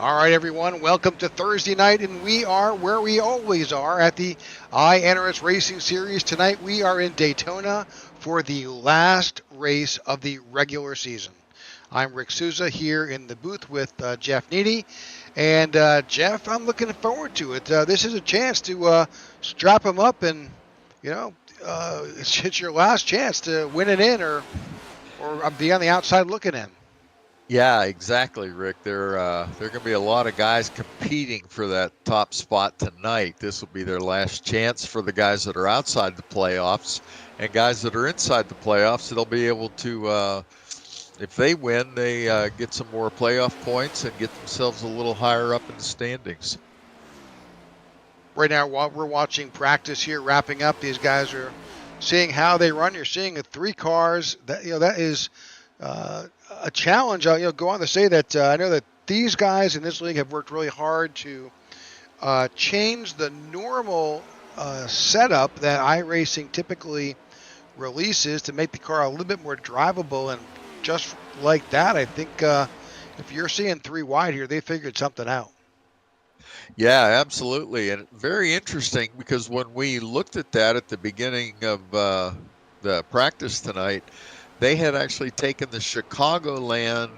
All right, everyone, welcome to Thursday night, and we are where we always are at the iNRS Racing Series. Tonight, we are in Daytona for the last race of the regular season. I'm Rick Souza here in the booth with Jeff Needy. And Jeff, I'm looking forward to it. This is a chance to strap him up and, you know, it's your last chance to win it in or be on the outside looking in. Yeah, exactly, Rick. There going to be a lot of guys competing for that top spot tonight. This will be their last chance for the guys that are outside the playoffs, and guys that are inside the playoffs. They'll be able to, if they win, they get some more playoff points and get themselves a little higher up in the standings. Right now, while we're watching practice here, wrapping up, these guys are seeing how they run. You're seeing three cars. That is a challenge. Go on to say that I know that these guys in this league have worked really hard to change the normal setup that iRacing typically releases to make the car a little bit more drivable. And just like that, I think if you're seeing three wide here, they figured something out. Yeah, absolutely. And very interesting because when we looked at that at the beginning of the practice tonight, they had actually taken the Chicagoland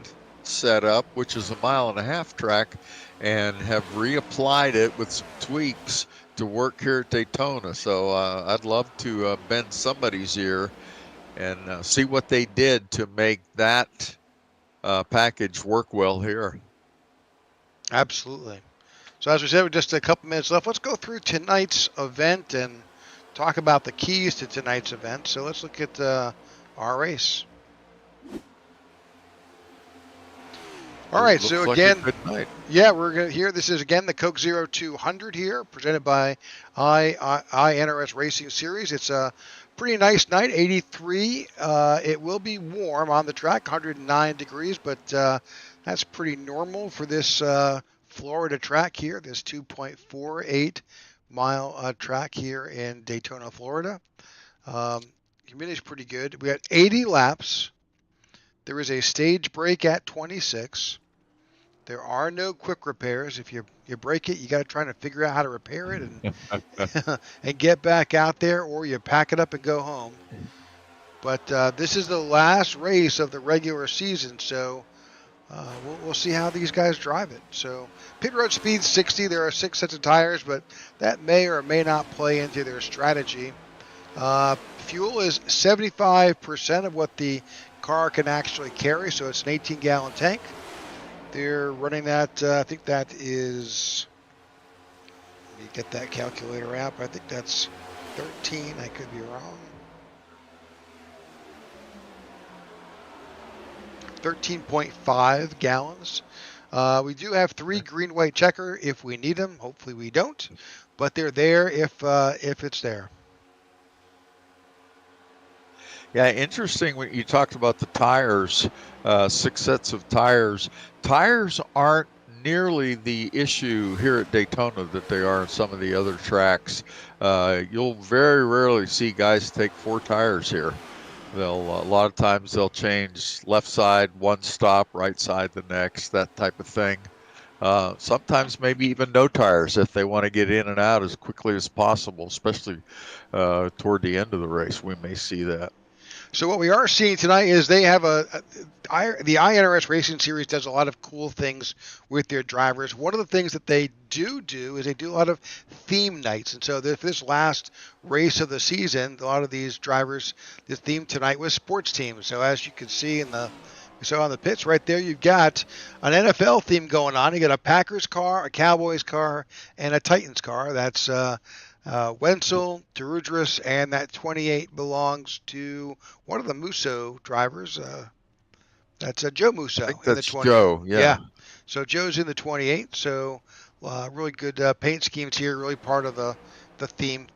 setup, which is a 1.5 mile track, and have reapplied it with some tweaks to work here at Daytona. So I'd love to bend somebody's ear and see what they did to make that package work well here. Absolutely. So as we said, with just a couple minutes left, let's go through tonight's event and talk about the keys to tonight's event. So let's look at our race. All right. Looks So like a again, good night. yeah, we're gonna here. This is again the Coke Zero 200 here, presented by iNRS Racing Series. It's a pretty nice night, 83. It will be warm on the track, 109 degrees, but that's pretty normal for this Florida track here. This 2.48 mile track here in Daytona, Florida. Um, Humidity is pretty good. We got 80 laps. There is a stage break at 26. There are no quick repairs. If you break it, you got to try to figure out how to repair it and and get back out there, or you pack it up and go home. But this is the last race of the regular season, so we'll see how these guys drive it. So pit road speed 60. There are 6 sets of tires, but that may or may not play into their strategy. Fuel is 75% of what the car can actually carry, so it's an 18-gallon tank. They're running that, I think that is, let me get that calculator out, but I think that's 13. I could be wrong. 13.5 gallons. We do have 3 green, white checker if we need them. Hopefully we don't, but they're there if it's there. Yeah, interesting when you talked about the tires, 6 sets of tires. Tires aren't nearly the issue here at Daytona that they are in some of the other tracks. You'll very rarely see guys take 4 tires here. A lot of times they'll change left side one stop, right side the next, that type of thing. Sometimes maybe even no tires if they want to get in and out as quickly as possible, especially toward the end of the race. We may see that. So what we are seeing tonight is they have the iNRS Racing Series does a lot of cool things with their drivers. One of the things that they do is they do a lot of theme nights. And so this last race of the season, a lot of these drivers, the theme tonight was sports teams. So as you can see on the pits right there, you've got an NFL theme going on. You got a Packers car, a Cowboys car, and a Titans car. That's Wenzel, Terudris, and that 28 belongs to one of the Musso drivers. That's Joe I Musso think in the that's 28. Joe. Yeah. Yeah. So Joe's in the 28. So really good paint schemes here, really part of the theme.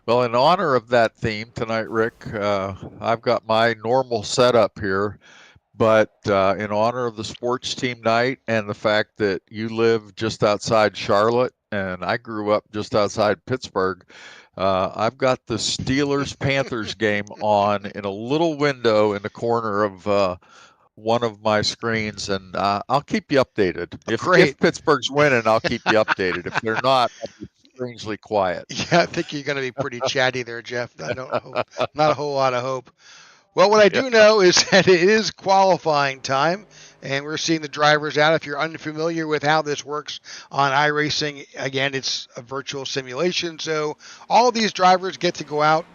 Well, in honor of that theme tonight, Rick, I've got my normal setup here. But in honor of the sports team night and the fact that you live just outside Charlotte and I grew up just outside Pittsburgh, I've got the Steelers Panthers game on in a little window in the corner of one of my screens, and I'll keep you updated. Great. If Pittsburgh's winning, I'll keep you updated. If they're not, I'll be strangely quiet. Yeah, I think you're going to be pretty chatty there, Jeff. I don't hope, not a whole lot of hope. Well, what I Yeah. do know is that it is qualifying time, and we're seeing the drivers out. If you're unfamiliar with how this works on iRacing, again, it's a virtual simulation, so all these drivers get to go out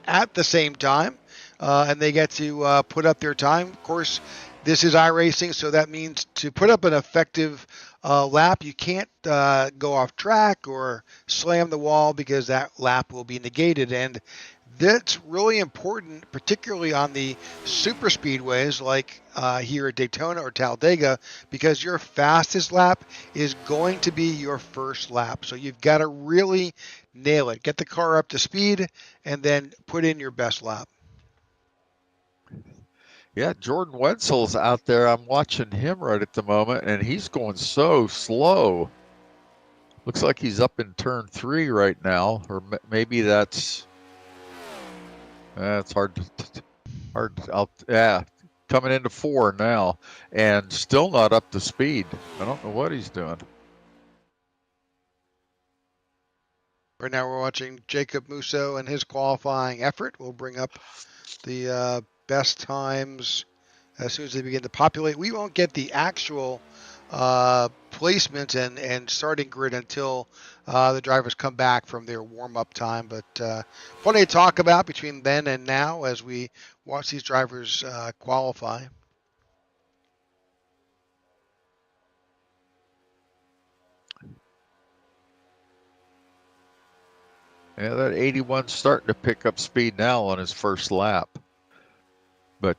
at the same time, and they get to put up their time. Of course, this is iRacing, so that means to put up an effective lap, you can't go off track or slam the wall because that lap will be negated. And that's really important, particularly on the super speedways like here at Daytona or Talladega, because your fastest lap is going to be your first lap. So you've got to really nail it. Get the car up to speed and then put in your best lap. Yeah, Jordan Wenzel's out there. I'm watching him right at the moment, and he's going so slow. Looks like he's up in turn 3 right now, or maybe that's hard. Yeah, coming into 4 now, and still not up to speed. I don't know what he's doing. Right now we're watching Jacob Musso and his qualifying effort. We'll bring up the best times as soon as they begin to populate. We won't get the actual placement and starting grid until the drivers come back from their warm-up time. But plenty to talk about between then and now as we watch these drivers qualify. Yeah, that 81's starting to pick up speed now on his first lap. But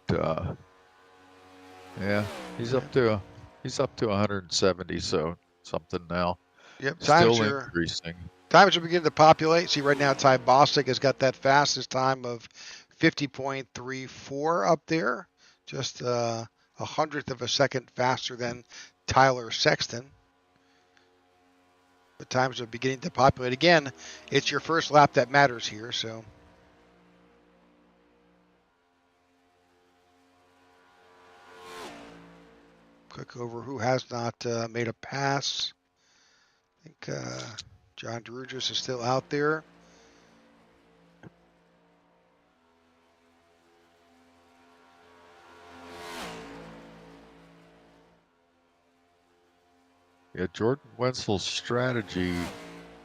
yeah, he's up to 170, so something now. Yep, Still increasing. Times are beginning to populate. See, right now, Ty Bostic has got that fastest time of 50.34 up there, just a hundredth of a second faster than Tyler Sexton. The times are beginning to populate. Again, it's your first lap that matters here, so. Quick over who has not made a pass. I think John DeRugis is still out there. Yeah, Jordan Wenzel's strategy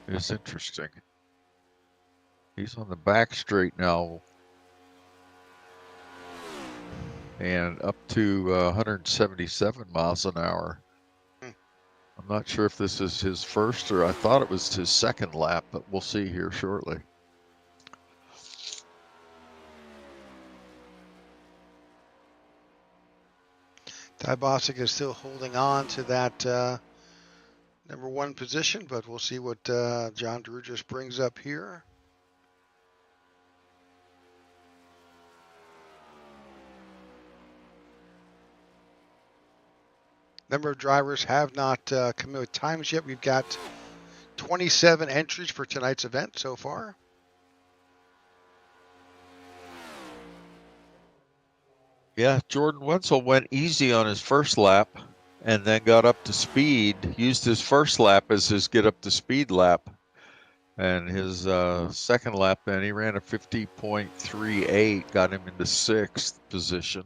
is interesting. He's on the back straight now and up to 177 miles an hour. I'm not sure if this is his first or I thought it was his second lap, but we'll see here shortly. Ty Bostic is still holding on to that number 1 position, but we'll see what John DeRugis brings up here. Number of drivers have not come in with times yet. We've got 27 entries for tonight's event so far. Yeah, Jordan Wenzel went easy on his first lap and then got up to speed, used his first lap as his get up to speed lap. And his second lap, then he ran a 50.38, got him into 6th position.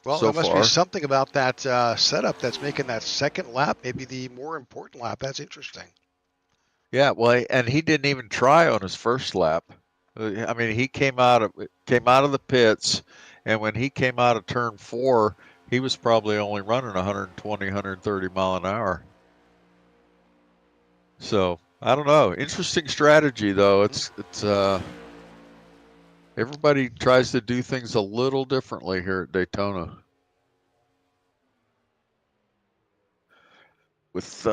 Well, so there must far. be something about that setup that's making that second lap maybe the more important lap. That's interesting. Yeah, well, and he didn't even try on his first lap. I mean, he came out of the pits, and when he came out of turn 4, he was probably only running 120, 130 mile an hour. So I don't know. Interesting strategy, though. It's everybody tries to do things a little differently here at Daytona. With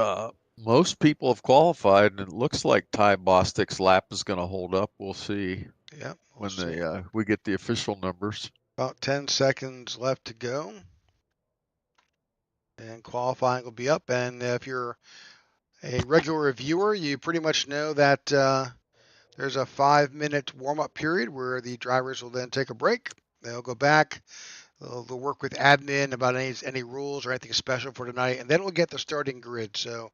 most people have qualified, and it looks like Ty Bostic's lap is going to hold up. We'll see. Yeah, when we get the official numbers. About 10 seconds left to go. And qualifying will be up. And if you're a regular viewer, you pretty much know that there's a 5-minute warm-up period where the drivers will then take a break. They'll go back. They'll work with admin about any rules or anything special for tonight, and then we'll get the starting grid. So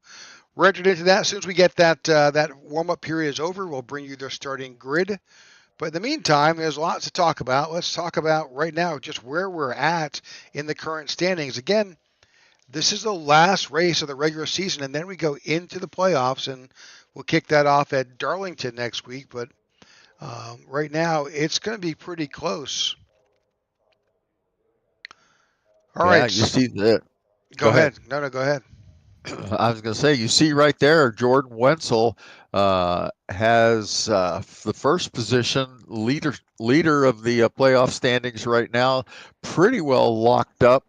we're entered into that. As soon as we get that warm up period is over, we'll bring you the starting grid. But in the meantime, there's lots to talk about. Let's talk about right now just where we're at in the current standings. Again, this is the last race of the regular season, and then we go into the playoffs, and we'll kick that off at Darlington next week. But right now, it's going to be pretty close. All Yeah, right, you see that. go Go ahead. ahead. No, go ahead. I was going to say, you see right there, Jordan Wenzel has the first position leader of the playoff standings right now, pretty well locked up.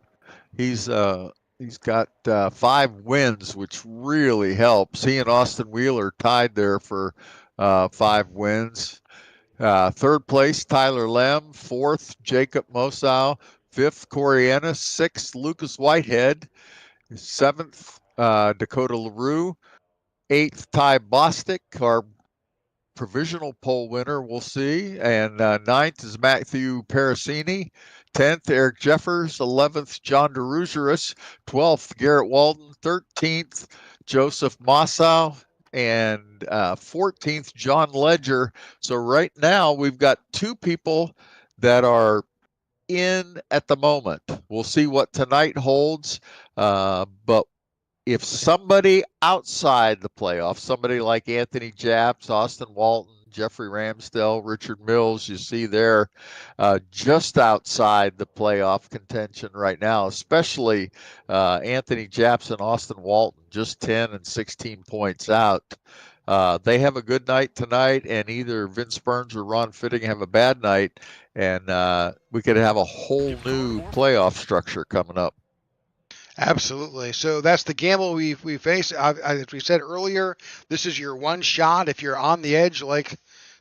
He's got 5 wins, which really helps. He and Austin Wheeler tied there for 5 wins. Third place, Tyler Lem. Fourth, Jacob Mosau. Fifth, Corey Ennis. Sixth, Lucas Whitehead. Seventh, Dakota LaRue. Eighth, Ty Bostic, our provisional pole winner, we'll see. And ninth is Matthew Parasini. 10th, Eric Jeffers. 11th, John DeRugeris. 12th, Garrett Walden. 13th, Joseph Mossau. And 14th, John Ledger. So right now we've got 2 people that are in at the moment. We'll see what tonight holds. But if somebody outside the playoffs, somebody like Anthony Japs, Austin Walton, Jeffrey Ramsdell, Richard Mills, you see there just outside the playoff contention right now, especially Anthony Japs and Austin Walton, just 10 and 16 points out. They have a good night tonight, and either Vince Burns or Ron Fitting have a bad night, and we could have a whole new playoff structure coming up. Absolutely. So that's the gamble we face. As we said earlier, this is your one shot. If you're on the edge like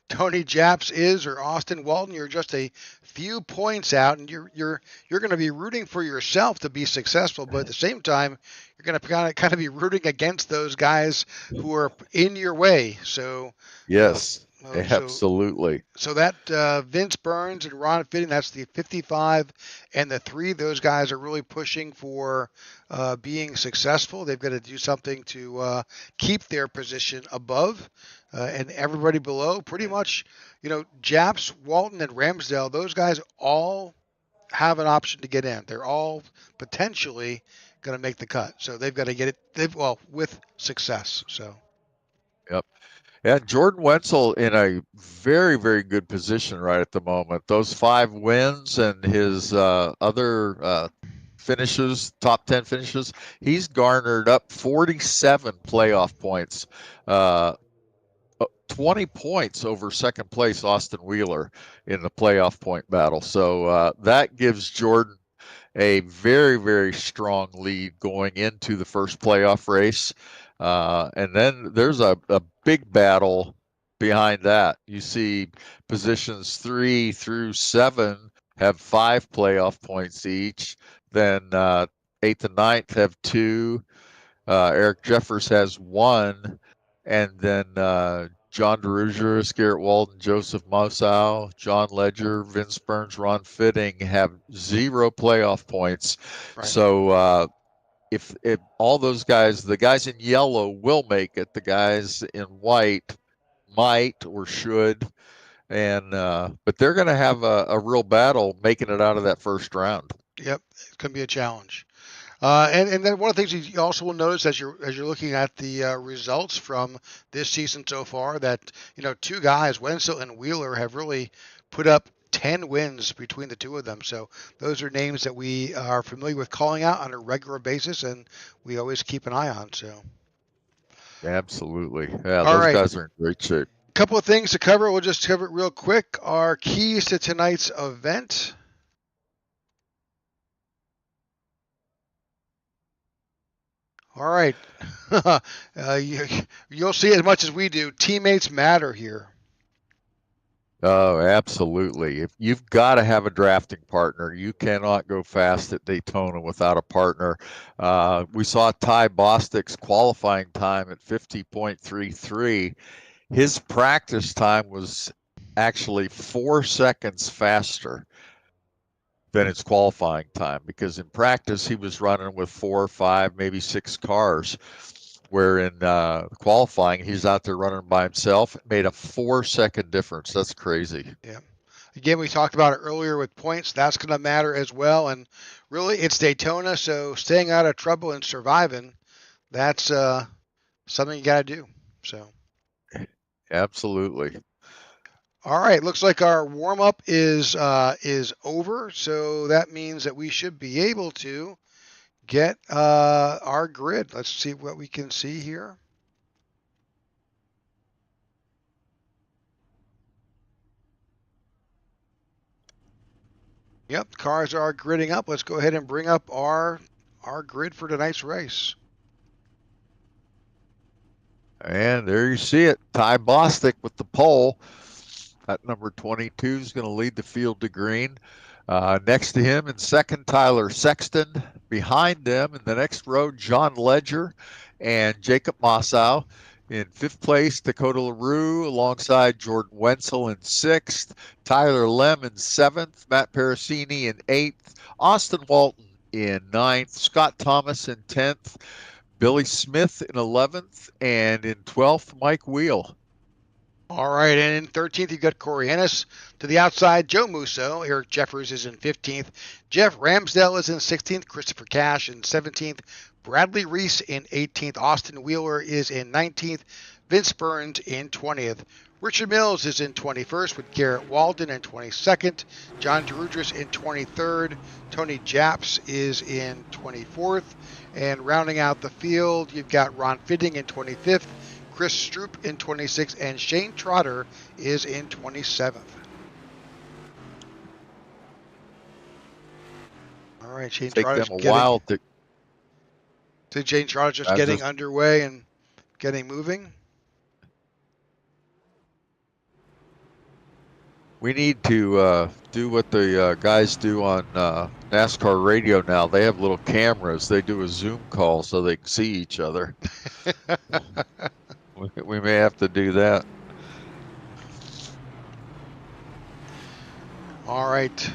Tony Japs is or Austin Walton, you're just a few points out, and you're going to be rooting for yourself to be successful. But at the same time, you're going to kind of be rooting against those guys who are in your way. So uh, Yes, so absolutely. so that Vince Burns and Ron Fitting, that's the 55 and the 3. Those guys are really pushing for being successful. They've got to do something to keep their position above, and everybody below. Pretty much, Japs, Walton, and Ramsdale. Those guys all have an option to get in. They're all potentially going to make the cut. So they've got to get it. With success. So. Yep. Yeah, Jordan Wenzel in a very, very good position right at the moment. Those 5 wins and his other finishes, top 10 finishes, he's garnered up 47 playoff points, uh, 20 points over second place Austin Wheeler in the playoff point battle. So that gives Jordan a very, very strong lead going into the first playoff race. And then there's a big battle behind that. You see positions 3 through 7 have 5 playoff points each. Then 8th and 9th have 2. Eric Jeffers has 1. And then John DeRugeris, Garrett Walden, Joseph Mosau, John Ledger, Vince Burns, Ron Fitting have 0 playoff points. Right. So if all those guys, the guys in yellow will make it, the guys in white might or should, and but they're going to have a real battle making it out of that first round. Yep, it's going to be a challenge. And then one of the things you also will notice as you're looking at the results from this season so far that 2 guys, Wenzel and Wheeler, have really put up 10 wins between the 2 of them. So those are names that we are familiar with calling out on a regular basis, and we always keep an eye on. So. Absolutely, yeah, All those right. guys are in great shape. Couple of things to cover. We'll just cover it real quick. Our keys to tonight's event. All right. You'll see as much as we do. Teammates matter here. Oh, absolutely. If you've got to have a drafting partner, you cannot go fast at Daytona without a partner. We saw Ty Bostic's qualifying time at 50.33. His practice time was actually 4 seconds faster. than its qualifying time, because in practice he was running with 4 or 5, maybe 6 cars, where in qualifying he's out there running by himself. It made a 4-second difference. That's crazy. Yeah. Again, we talked about it earlier with points. That's going to matter as well. And really, it's Daytona, so staying out of trouble and surviving, that's something you got to do. So, Absolutely. all right, looks like our warm up is over. So that means that we should be able to get our grid. Let's see what we can see here. Yep, cars are gridding up. Let's go ahead and bring up our grid for tonight's race. And there you see it. Ty Bostic with the pole. That number 22 is going to lead the field to green. Next to him in second, Tyler Sexton. Behind them in the next row, John Ledger and Jacob Mossow. In fifth place, Dakota LaRue alongside Jordan Wenzel in sixth, Tyler Lem in seventh, Matt Parasini in eighth, Austin Walton in ninth, Scott Thomas in 10th, Billy Smith in 11th, and in 12th, Mike Wheel. All right, and in 13th, you've got Corey Ennis. To the outside, Joe Musso. Eric Jeffers is in 15th. Jeff Ramsdell is in 16th. Christopher Cash in 17th. Bradley Reese in 18th. Austin Wheeler is in 19th. Vince Burns in 20th. Richard Mills is in 21st with Garrett Walden in 22nd. John DeRudris in 23rd. Tony Japs is in 24th. And rounding out the field, you've got Ron Fitting in 25th. Chris Stroop in 26th, and Shane Trotter is in 27th. All right, Shane Trotter's getting a while to. So Shane Trotter just getting underway and getting moving. We need to do what the guys do on NASCAR radio now. They have little cameras. They do a Zoom call so they can see each other. We may have to do that. All right.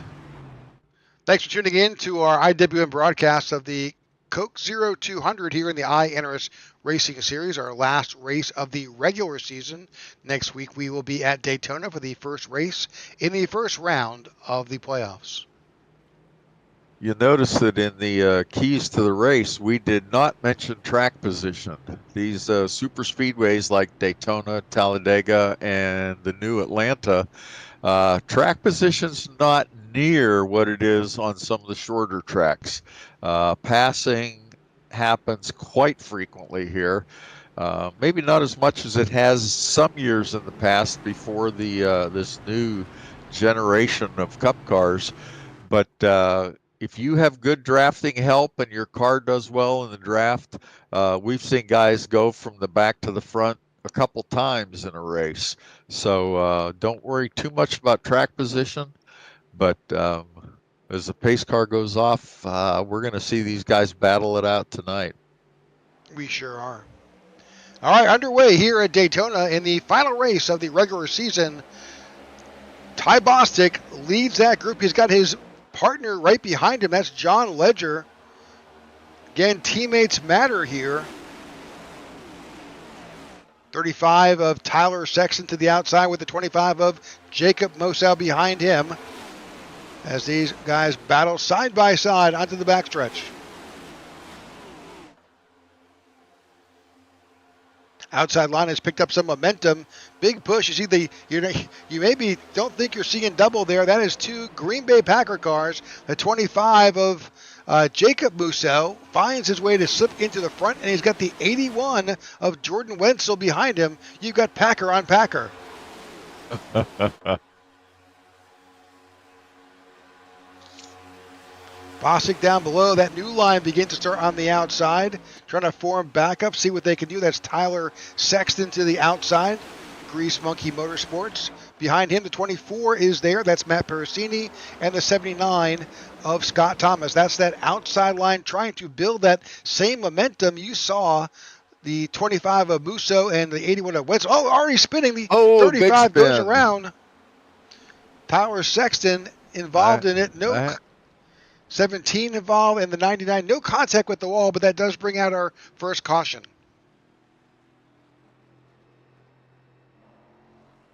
Thanks for tuning in to our IWM broadcast of the Coke 0200 here in the iNRS Racing Series, our last race of the regular season. Next week we will be at Daytona for the first race in the first round of the playoffs. You notice that in the keys to the race, we did not mention track position. These super speedways like Daytona, Talladega, and the new Atlanta, track position's not near what it is on some of the shorter tracks. Passing happens quite frequently here. Maybe not as much as it has some years in the past before the this new generation of Cup cars, but if you have good drafting help and your car does well in the draft, we've seen guys go from the back to the front a couple times in a race. So don't worry too much about track position. But as the pace car goes off, we're going to see these guys battle it out tonight. We sure are. All right, underway here at Daytona in the final race of the regular season. Ty Bostic leads that group. He's got his partner right behind him. That's John Ledger. Again, teammates matter here. 35 of Tyler Sexton to the outside with the 25 of Jacob Mossow behind him as these guys battle side by side onto the backstretch. Outside line has picked up some momentum. Big push. You see you maybe don't think you're seeing double there. That is two Green Bay Packer cars. The 25 of Jacob Musso finds his way to slip into the front, and he's got the 81 of Jordan Wenzel behind him. You've got Packer on Packer. Bostic down below. That new line begins to start on the outside. Trying to form backup, see what they can do. That's Tyler Sexton to the outside. Grease Monkey Motorsports. Behind him, the 24 is there. That's Matt Parasini. And the 79 of Scott Thomas. That's that outside line trying to build that same momentum you saw the 25 of Musso and the 81 of Wenzel. Oh, already spinning. The 35 goes around. Tyler Sexton involved in it. No 17 involved in the 99. No contact with the wall, but that does bring out our first caution.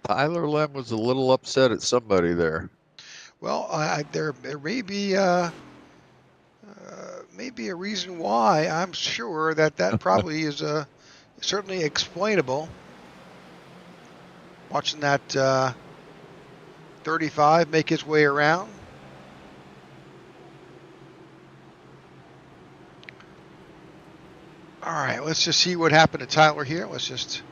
Tyler Lem was a little upset at somebody there. Well, there may be maybe a reason why. I'm sure that probably is certainly explainable. Watching that 35 make his way around. All right, let's just see what happened to Tyler here. Let's just.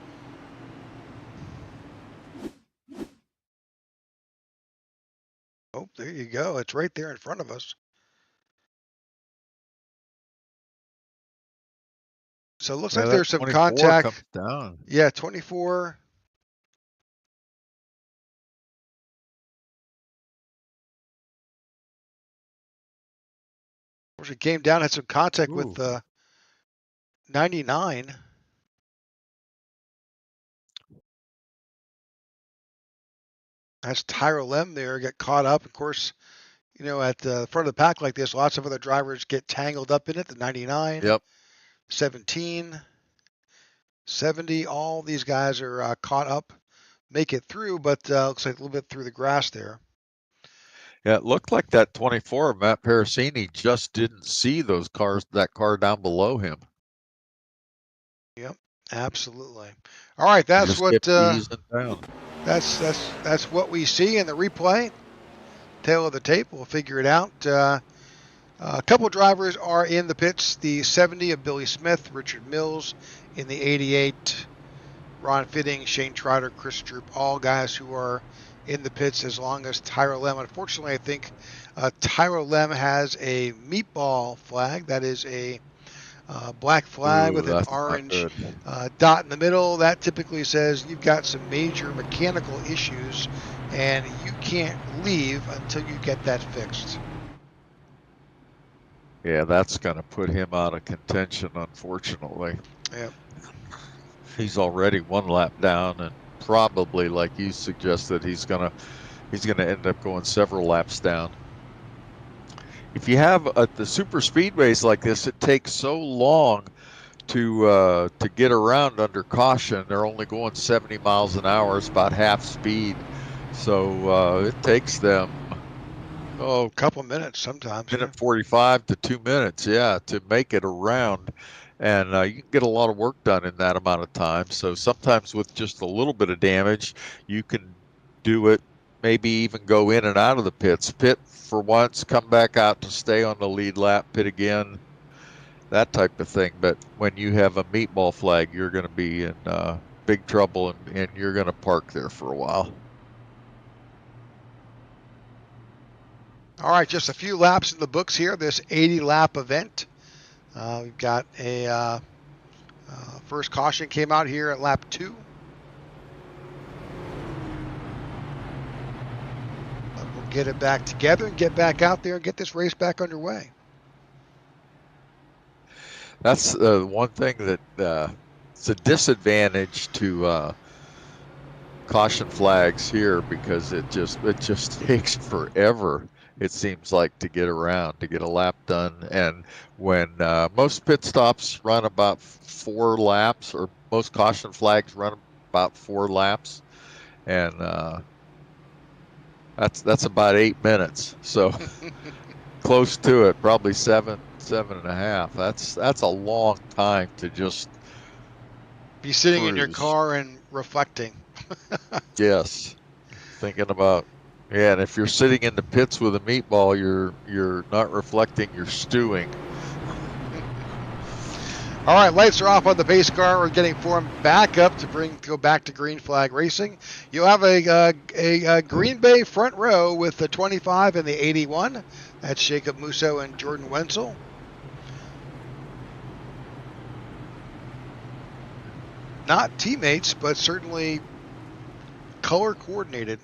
Oh, there you go. It's right there in front of us. So it looks like there's some contact. Comes down. Yeah, 24. Of course, it came down, had some contact with 99. That's Tyra Lem there, get caught up. Of course, you know, at the front of the pack like this, lots of other drivers get tangled up in it. The 99, Yep. 17, 70, all these guys are caught up, make it through, but looks like a little bit through the grass there. Yeah, it looked like that 24, Matt Parasini, just didn't see that car down below him. Yep, absolutely. All right, that's just what kept easing down. That's what we see in the replay. Tail of the tape, we'll figure it out. A couple drivers are in the pits. The 70 of Billy Smith, Richard Mills in the 88, Ron Fitting, Shane Trotter, Chris Droop, all guys who are in the pits as long as Tyra Lem. Unfortunately, I think Tyra Lem has a meatball flag. That is a black flag with an orange dot in the middle. That typically says you've got some major mechanical issues and you can't leave until you get that fixed. Yeah, that's going to put him out of contention, unfortunately. Yep. He's already one lap down, and probably, like you suggested, he's gonna end up going several laps down. If you have the super speedways like this, it takes so long to get around under caution. They're only going 70 miles an hour. It's about half speed, so it takes them a couple minutes sometimes. Minute 45 to 2 minutes, yeah, to make it around. And you can get a lot of work done in that amount of time. So sometimes with just a little bit of damage, you can do it, maybe even go in and out of the pits. Pit for once, come back out to stay on the lead lap, pit again, that type of thing. But when you have a meatball flag, you're going to be in big trouble, and you're going to park there for a while. All right, just a few laps in the books here, this 80-lap event. We've got a first caution came out here at lap 2. But we'll get it back together and get back out there and get this race back underway. That's one thing that it's a disadvantage to caution flags here, because it just takes forever, it seems like, to get around, to get a lap done. And when most pit stops run about 4 laps, or most caution flags run about 4 laps, and that's about 8 minutes. So close to it, probably 7.5. That's a long time to just be sitting cruise in your car and reflecting. Yes, thinking about. Yeah, and if you're sitting in the pits with a meatball, you're not reflecting, you're stewing. All right, lights are off on the pace car. We're getting formed back up to go back to green flag racing. You'll have a Green Bay front row with the 25 and the 81. That's Jacob Musso and Jordan Wenzel. Not teammates, but certainly color coordinated.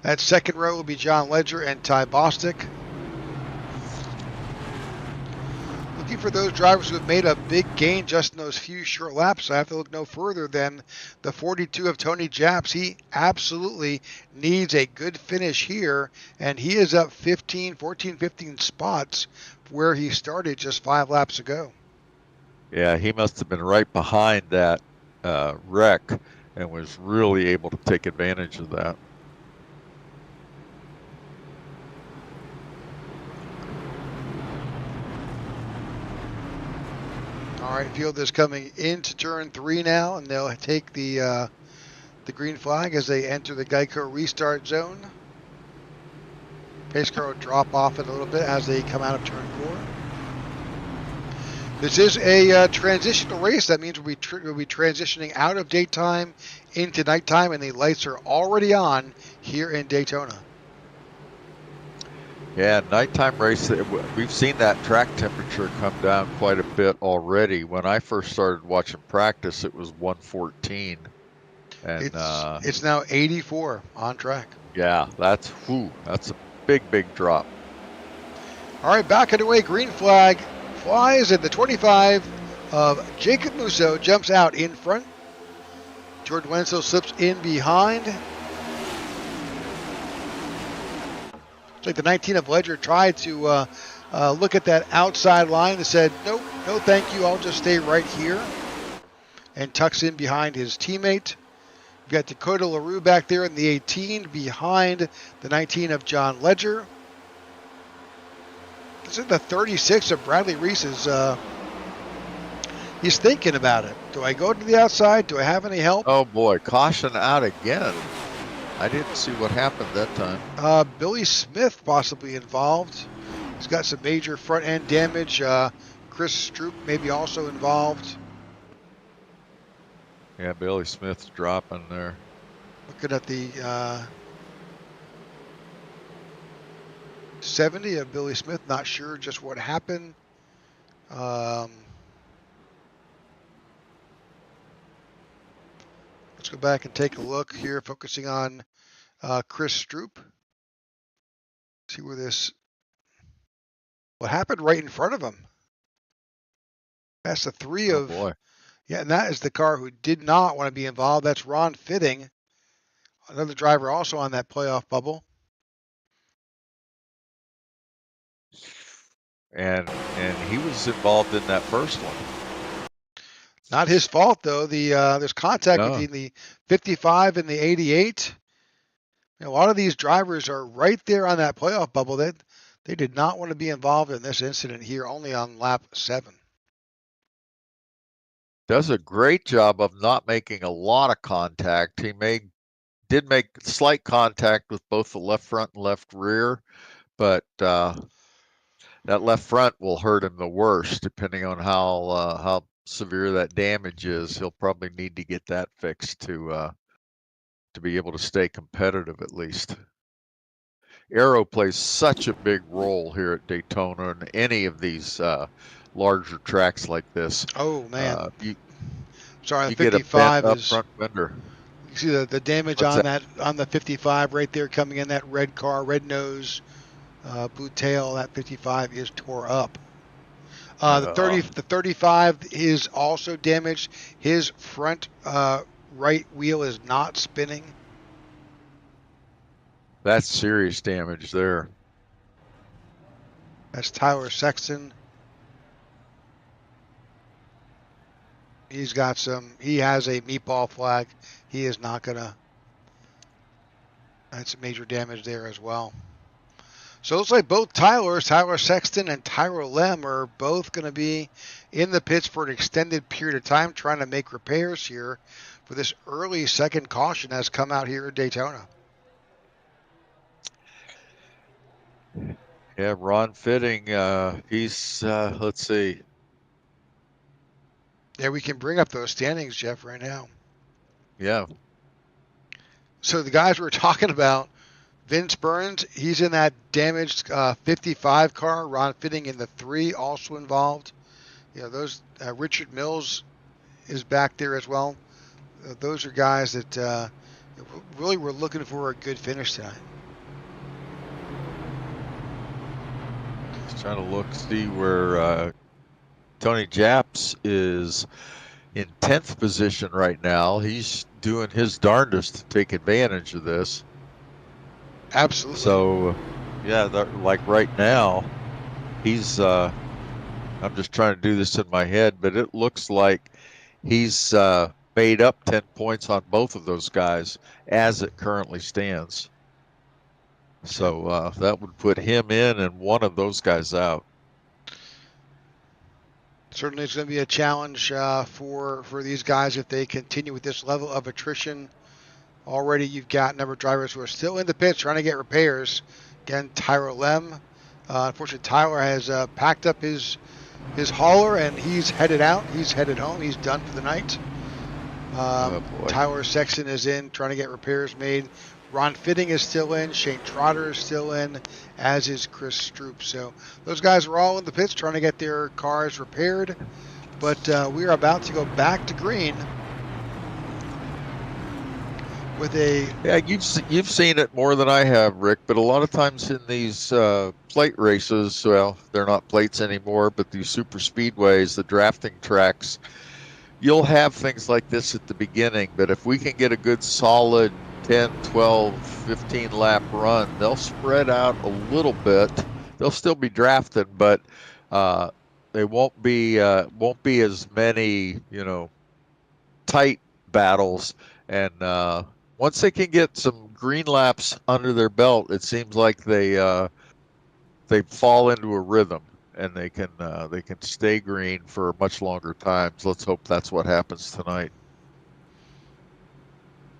That second row will be John Ledger and Ty Bostic. looking for those drivers who have made a big gain just in those few short laps, I have to look no further than the 42 of Tony Japs. He absolutely needs a good finish here, and he is up 15 spots where he started just 5 laps ago. Yeah, he must have been right behind that wreck and was really able to take advantage of that. All right, field is coming into turn 3 now, and they'll take the green flag as they enter the Geico restart zone. Pace car will drop off it a little bit as they come out of turn 4. This is a transitional race. That means we'll be transitioning out of daytime into nighttime, and the lights are already on here in Daytona. Yeah, nighttime race, we've seen that track temperature come down quite a bit already. When I first started watching practice, it was 114. And it's now 84 on track. Yeah, that's a big drop. All right, back underway. Green flag flies, and the 25 of Jacob Musso jumps out in front. Jordan Wenzel slips in behind. It's like the 19 of Ledger tried to look at that outside line and said, nope, no thank you, I'll just stay right here. And tucks in behind his teammate. We've got Dakota LaRue back there in the 18 behind the 19 of John Ledger. This is the 36 of Bradley Reese's. He's thinking about it. Do I go to the outside? Do I have any help? Oh boy, caution out again. I didn't see what happened that time. Billy Smith possibly involved. He's got some major front end damage. Chris Stroop maybe also involved. Yeah, Billy Smith's dropping there. Looking at the 70 of Billy Smith, not sure just what happened. Let's go back and take a look here, focusing on Chris Stroop. See where what happened right in front of him. That's the 3 of, boy. Yeah, and that is the car who did not want to be involved. That's Ron Fitting, another driver also on that playoff bubble. And he was involved in that first one. Not his fault though. There's contact between the 55 and the 88. A lot of these drivers are right there on that playoff bubble. They did not want to be involved in this incident here, only on lap 7. Does a great job of not making a lot of contact. He did make slight contact with both the left front and left rear, but that left front will hurt him the worst, depending on how severe that damage is. He'll probably need to get that fixed to be able to stay competitive at least. Aero plays such a big role here at Daytona and any of these larger tracks like this. Oh man! Sorry, you the 55 get a bent up is front fender. You see the damage on the 55 right there coming in. That red car, red nose, blue tail. That 55 is tore up. The 35 is also damaged. His front right wheel is not spinning. That's serious damage there. That's Tyler Sexton. He has a meatball flag. He is not gonna. That's major damage there as well. So it looks like both Tyler Sexton and Tyler Lem are both going to be in the pits for an extended period of time trying to make repairs here for this early second caution that's come out here at Daytona. Yeah, Ron Fitting, he's, let's see. Yeah, we can bring up those standings, Jeff, right now. Yeah. So the guys we're talking about, Vince Burns, he's in that damaged 55 car. Ron Fitting in the 3, also involved. You know, those Richard Mills is back there as well. Those are guys that really were looking for a good finish tonight. Just trying to see where Tony Japs is in 10th position right now. He's doing his darndest to take advantage of this. Absolutely. So, yeah, like right now, he's. I'm just trying to do this in my head, but it looks like he's made up 10 points on both of those guys as it currently stands. So that would put him in and one of those guys out. Certainly, it's going to be a challenge for these guys if they continue with this level of attrition. Already, you've got a number of drivers who are still in the pits trying to get repairs. Again, Tyler Lem. Unfortunately, Tyler has packed up his hauler and he's headed out. He's headed home. He's done for the night. Tyler Sexton is in trying to get repairs made. Ron Fitting is still in. Shane Trotter is still in, as is Chris Stroop. So those guys are all in the pits trying to get their cars repaired. But we are about to go back to green with a... Yeah, you've seen it more than I have, Rick, but a lot of times in these plate races, well, they're not plates anymore, but these super speedways, the drafting tracks, you'll have things like this at the beginning, but if we can get a good solid 10, 12, 15 lap run, they'll spread out a little bit. They'll still be drafted, but they won't be as many, tight battles. And once they can get some green laps under their belt, it seems like they fall into a rhythm and they can stay green for much longer times. Let's hope that's what happens tonight.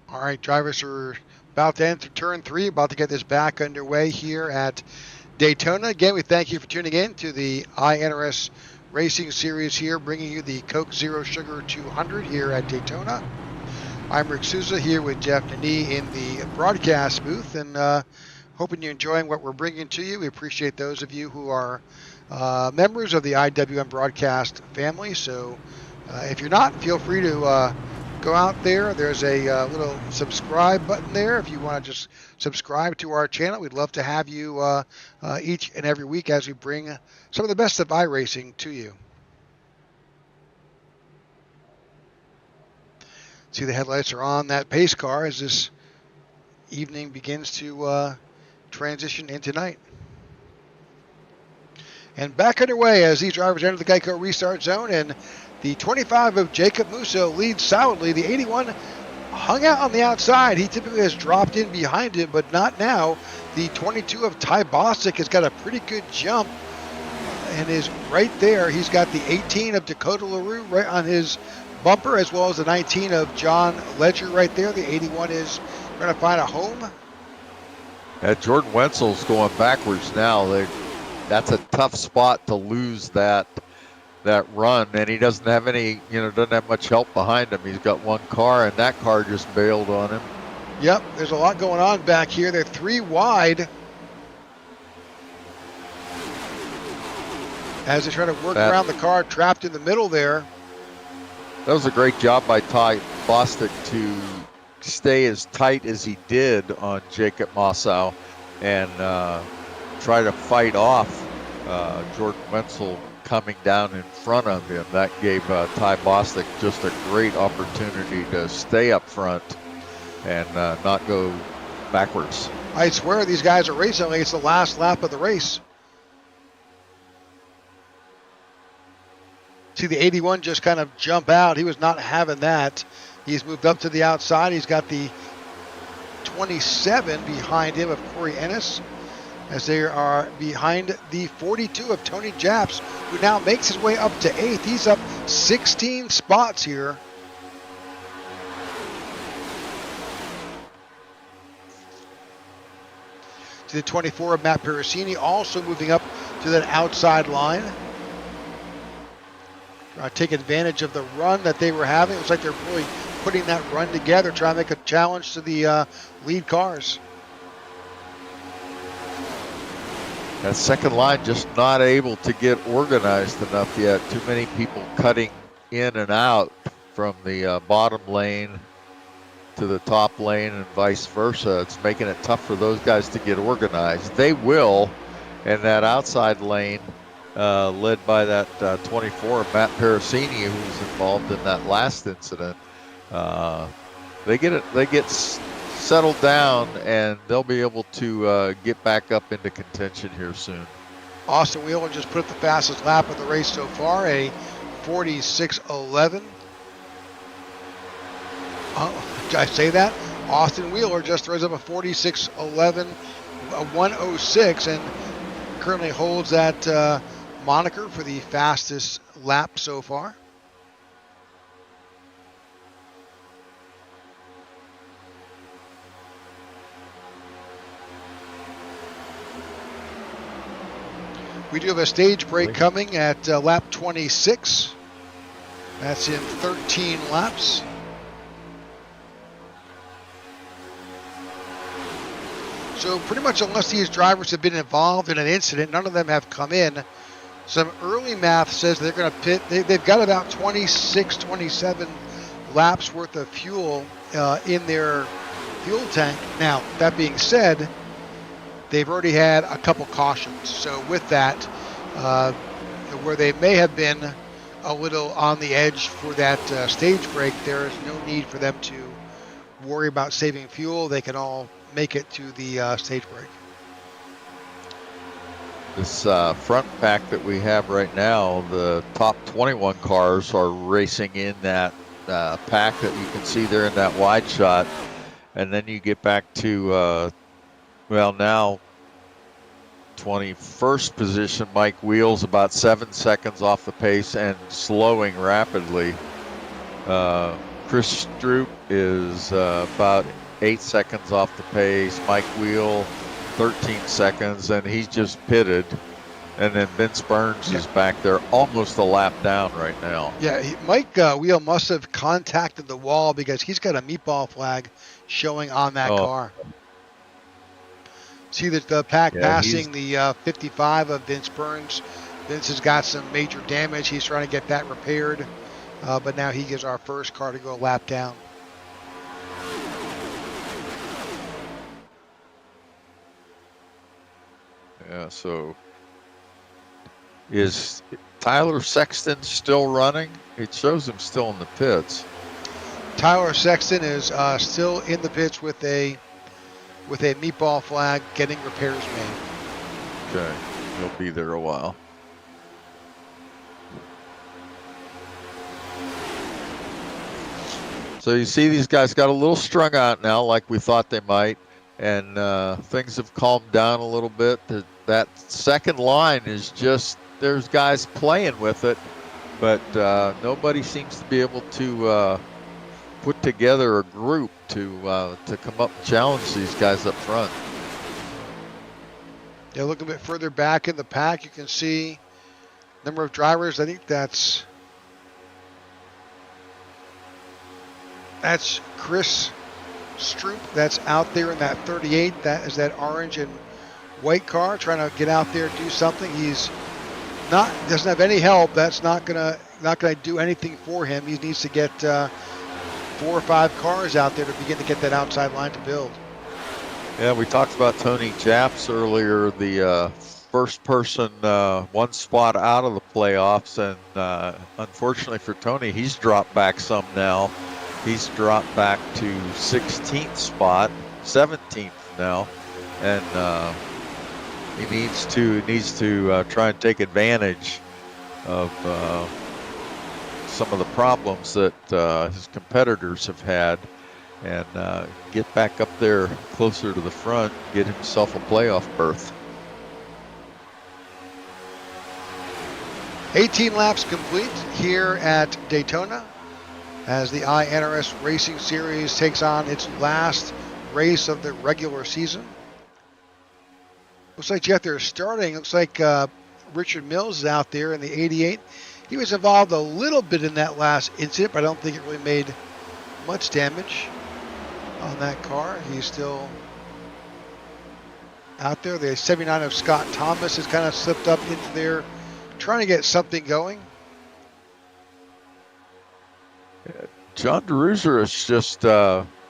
All right, drivers are about to enter turn 3, about to get this back underway here at Daytona. Again, we thank you for tuning in to the iNRS Racing Series here, bringing you the Coke Zero Sugar 200 here at Daytona. I'm Rick Souza here with Jeff Nani in the broadcast booth, and hoping you're enjoying what we're bringing to you. We appreciate those of you who are members of the IWM broadcast family. So if you're not, feel free to go out there. There's a little subscribe button there if you want to just subscribe to our channel. We'd love to have you each and every week as we bring some of the best of iRacing to you. See, the headlights are on that pace car as this evening begins to transition into night. And back underway as these drivers enter the Geico restart zone, and the 25 of Jacob Musso leads solidly. The 81 hung out on the outside. He typically has dropped in behind him, but not now. The 22 of Ty Bostic has got a pretty good jump and is right there. He's got the 18 of Dakota LaRue right on his bumper, as well as the 19 of John Ledger right there. The 81 is going to find a home. Jordan Wenzel's going backwards now. That's a tough spot to lose that run, and he doesn't have any, doesn't have much help behind him. He's got one car, and that car just bailed on him. Yep, there's a lot going on back here. They're 3 wide as they try to work around the car trapped in the middle there. That was a great job by Ty Bostic to stay as tight as he did on Jacob Mossau and try to fight off Jordan Wenzel coming down in front of him. That gave Ty Bostic just a great opportunity to stay up front and not go backwards. I swear these guys are racing like it's the last lap of the race. See the 81 just kind of jump out. He was not having that. He's moved up to the outside. He's got the 27 behind him of Corey Ennis, as they are behind the 42 of Tony Japs, who now makes his way up to 8th. He's up 16 spots here. To the 24 of Matt Pericini, also moving up to that outside line. Take advantage of the run that they were having. It looks like they're really putting that run together, trying to make a challenge to the lead cars. That second line just not able to get organized enough yet. Too many people cutting in and out from the bottom lane to the top lane and vice versa. It's making it tough for those guys to get organized. They will, in that outside lane. led by that 24, Matt Parasini, who was involved in that last incident. They get settled down, and they'll be able to get back up into contention here soon. Austin Wheeler just put up the fastest lap of the race so far, a 46.11. Did I say that? Austin Wheeler just throws up a 46.11, a 106, and currently holds that moniker for the fastest lap so far. We do have a stage break coming at lap 26. That's in 13 laps. So pretty much unless these drivers have been involved in an incident, none of them have come in. Some early math says they're going to pit. They've got about 26, 27 laps worth of fuel in their fuel tank. Now, that being said, they've already had a couple cautions. So with that, where they may have been a little on the edge for that stage break, there is no need for them to worry about saving fuel. They can all make it to the stage break. This front pack that we have right now, the top 21 cars are racing in that pack that you can see there in that wide shot. And then you get back to, well, now 21st position, Mike Wheels, about 7 seconds off the pace and slowing rapidly. Chris Stroop is about 8 seconds off the pace. Mike Wheel, 13 seconds, and he's just pitted. And then Vince Burns is back there almost a lap down right now. Yeah, Mike Wheel must have contacted the wall because he's got a meatball flag showing on that car. See the pack passing the 55 of Vince Burns. Vince has got some major damage. He's trying to get that repaired. But now he gives our first car to go a lap down. Yeah, so is Tyler Sexton still running? It shows him still in the pits. Tyler Sexton is still in the pits with a meatball flag getting repairs made. Okay, he'll be there a while. So you see these guys got a little strung out now like we thought they might, and things have calmed down a little bit. That second line is just, there's guys playing with it, but nobody seems to be able to put together a group to come up and challenge these guys up front. Yeah, look a bit further back in the pack, you can see number of drivers. I think that's Chris Stroop. That's out there in that 38. That is that orange and white car trying to get out there and do something. He's doesn't have any help. That's not gonna do anything for him. He needs to get 4 or 5 cars out there to begin to get that outside line to build. Yeah, we talked about Tony Japs earlier, the first person 1 spot out of the playoffs, and unfortunately for Tony, he's dropped back some now. He's dropped back to 16th spot, 17th now, and he needs to try and take advantage of some of the problems that his competitors have had, and get back up there closer to the front, get himself a playoff berth. 18 laps complete here at Daytona as the iNRS Racing Series takes on its last race of the regular season. Looks like Jeff, they're starting. Looks like Richard Mills is out there in the 88. He was involved a little bit in that last incident, but I don't think it really made much damage on that car. He's still out there. The 79 of Scott Thomas has kind of slipped up into there, trying to get something going. John DeRuzer is just,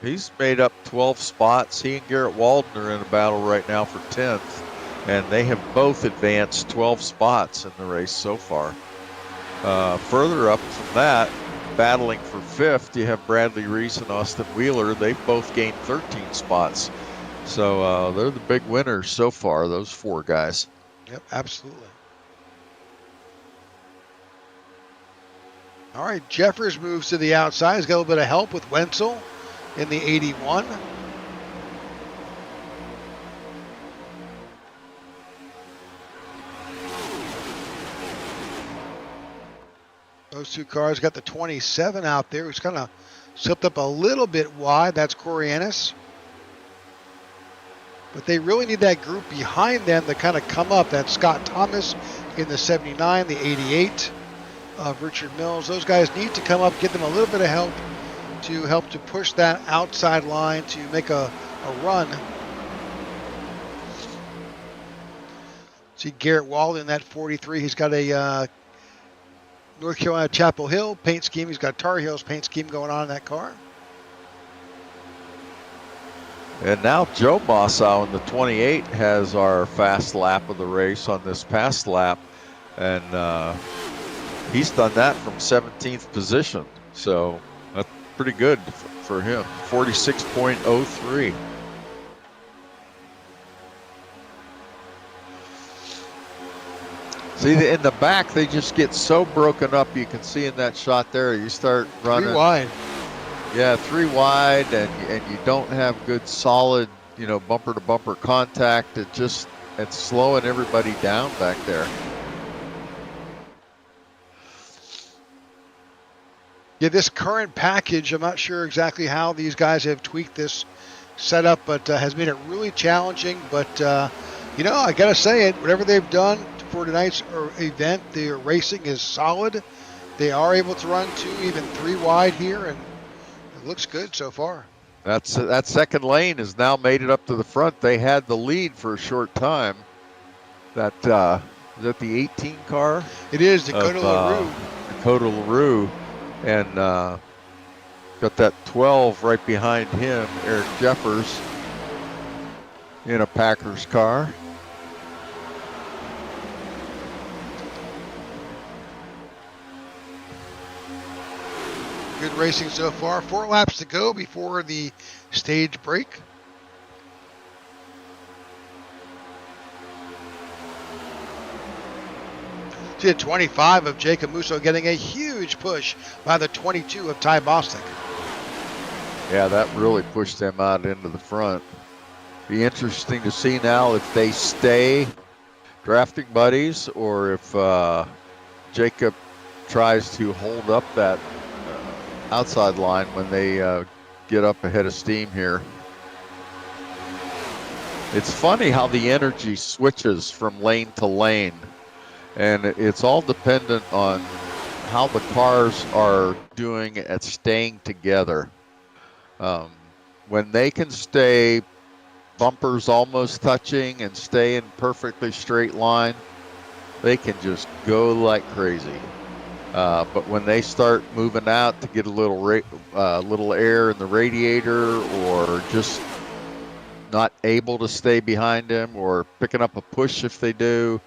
he's made up 12 spots. He and Garrett Walden are in a battle right now for 10th. and they have both advanced 12 spots in the race so far. Further up from that, battling for 5th, you have Bradley Reese and Austin Wheeler. They've both gained 13 spots. So they're the big winners so far, those 4 guys. Yep, absolutely. All right, Jeffers moves to the outside. He's got a little bit of help with Wenzel in the 81. Those 2 cars got the 27 out there. He's kind of slipped up a little bit wide. That's Corianis. But they really need that group behind them to kind of come up. That's Scott Thomas in the 79, the 88 of Richard Mills. Those guys need to come up, give them a little bit of help to push that outside line to make a run. See Garrett Walden in that 43. He's got a North Carolina Chapel Hill paint scheme. He's got Tar Heels paint scheme going on in that car. And now Joe Mossau in the 28 has our fast lap of the race on this past lap. And he's done that from 17th position. So that's pretty good for him. 46.03. See, in the back, they just get so broken up. You can see in that shot there, you start running 3 wide. Yeah, 3 wide, and you don't have good solid, bumper to bumper contact. It's slowing everybody down back there. Yeah, this current package, I'm not sure exactly how these guys have tweaked this setup, but has made it really challenging. But I gotta say it, whatever they've done for tonight's event, their racing is solid. They are able to run 2, even 3 wide here, and it looks good so far. That second lane has now made it up to the front. They had the lead for a short time. Is that the 18 car? It is Dakota LaRue. Dakota LaRue, and got that 12 right behind him, Eric Jeffers, in a Packers car. Good racing so far. 4 laps to go before the stage break. To 25 of Jacob Musso getting a huge push by the 22 of Ty Bostic. Yeah, that really pushed them out into the front. Be interesting to see now if they stay drafting buddies or if Jacob tries to hold up that outside line when they get up ahead of steam here. It's funny how the energy switches from lane to lane, and it's all dependent on how the cars are doing at staying together. When they can stay bumpers almost touching and stay in perfectly straight line, they can just go like crazy. But when they start moving out to get a little air in the radiator, or just not able to stay behind him, or picking up a push if they do,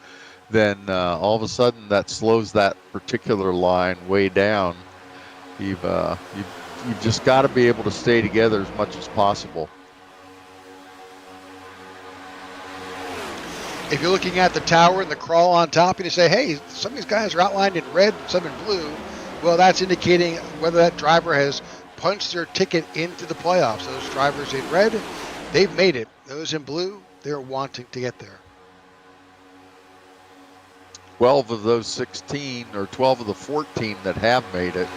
then all of a sudden that slows that particular line way down. You've just got to be able to stay together as much as possible. If you're looking at the tower and the crawl on top and you say, hey, some of these guys are outlined in red, some in blue, well, that's indicating whether that driver has punched their ticket into the playoffs. Those drivers in red, they've made it. Those in blue, they're wanting to get there. 12 of those 16, or 12 of the 14 that have made it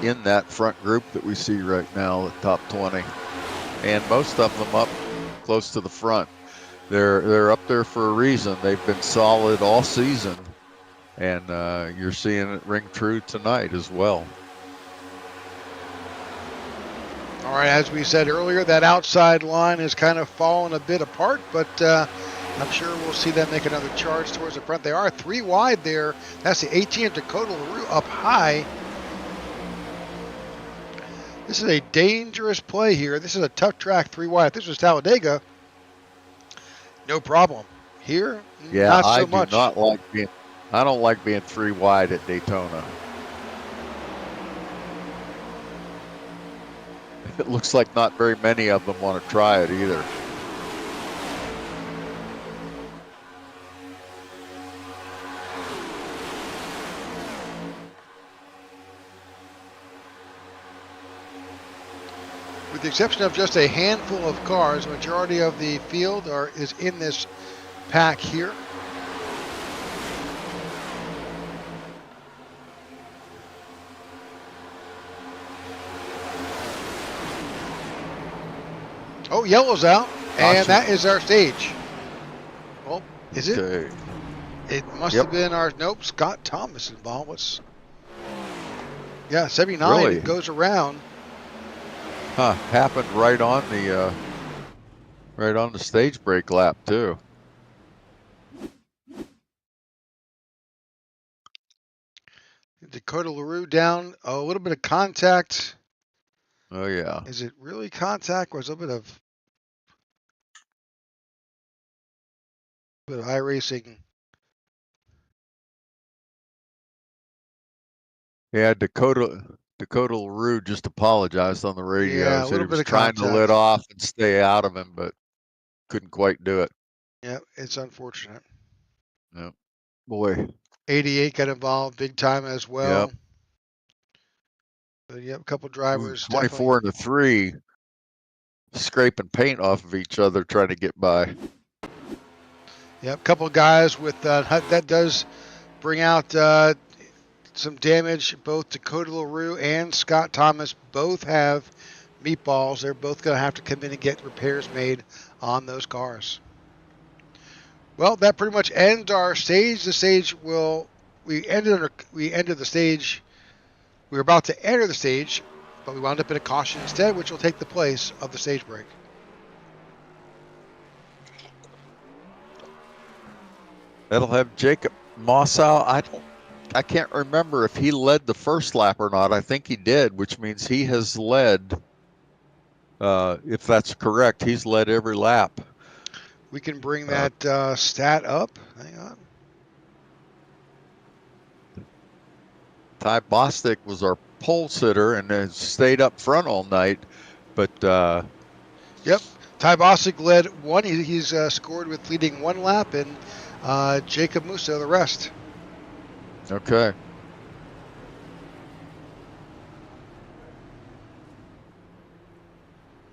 in that front group that we see right now, the top 20. And most of them up close to the front. They're up there for a reason. They've been solid all season, and you're seeing it ring true tonight as well. All right, as we said earlier, that outside line has kind of fallen a bit apart, but I'm sure we'll see them make another charge towards the front. They are 3 wide there. That's the 18 of Dakota LaRue up high. This is a dangerous play here. This is a tough track, 3 wide. If this was Talladega, No problem. Here, Yeah, not I so do much. not like being. I don't like being 3 wide at Daytona. It looks like not very many of them want to try it either. With the exception of just a handful of cars, the majority of the field is in this pack here. Oh, yellow's out, and Caution. that is our stage. Well, is it? Okay. It must Yep. have been our, nope, Scott Thomas involved. Yeah, 79 Really? goes around. Huh. Happened right on the stage break lap too. Dakota LaRue down, a little bit of contact. Oh yeah. Is it really contact or is it a little bit of iRacing? Yeah, Dakota LaRue just apologized on the radio. Yeah, a Said little he bit was of trying to let contact. off and stay out of him, but couldn't quite do it. Yeah, it's unfortunate. Yep. Boy. 88 got involved big time as Yep. well. But yeah, a couple Ooh, drivers definitely. 24 and a 3, scraping paint off of each other trying to get by. Yeah, a couple guys with that does bring out some damage. Both Dakota LaRue and Scott Thomas both have meatballs. They're both going to have to come in and get repairs made on those cars. Well, that pretty much ends our stage. The stage will we ended the stage. We were about to enter the stage, but we wound up in a caution instead, which will take the place of the stage break. That'll have Jacob Mossow. I can't remember if he led the first lap or not. I think he did, which means he has led. If that's correct, he's led every lap. We can bring Uh, that stat up. Hang on. Ty Bostic was our pole sitter and has stayed up front all night. But Yep, Ty Bostic led one. He's scored with leading one lap, and Jacob Musso the rest. okay.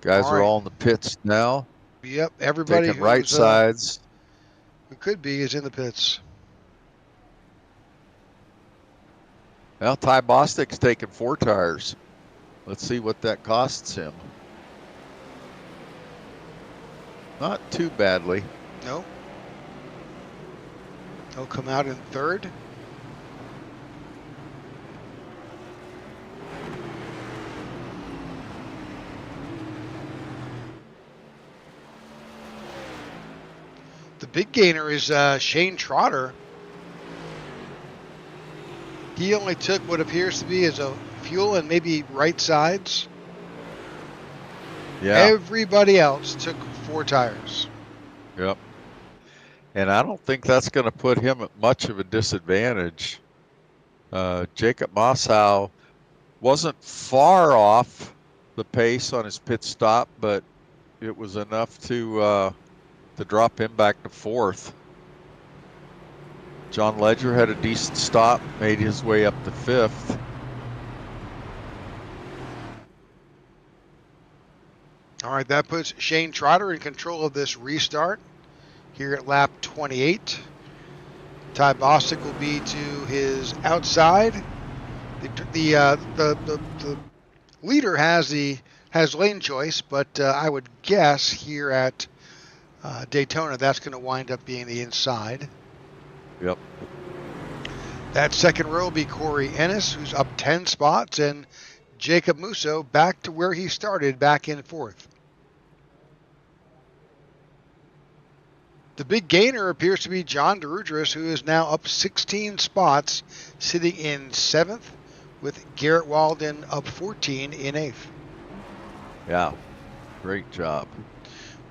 Guys All are right. all in the pits now. Yep, everybody Taking right sides. who could be is in the pits. Well, Ty Bostic's taking 4 tires. Let's see what that costs him. Not too badly. No. He'll come out in third. The big gainer is Shane Trotter. He only took what appears to be as a fuel and maybe right sides. Yeah. Everybody else took 4 tires. Yep. And I don't think that's going to put him at much of a disadvantage. Jacob Mossow wasn't far off the pace on his pit stop, but it was enough to drop him back to 4th. John Ledger had a decent stop, made his way up to 5th. All right, that puts Shane Trotter in control of this restart here at lap 28. Ty Bostic will be to his outside. The leader has lane choice, but I would guess here at Daytona that's going to wind up being the inside. Yep. That second row will be Corey Ennis, who's up 10 spots, and Jacob Musso back to where he started, back in 4th. The big gainer appears to be John DeRudris, who is now up 16 spots, sitting in 7th, with Garrett Walden up 14 in 8th. Yeah. Great job.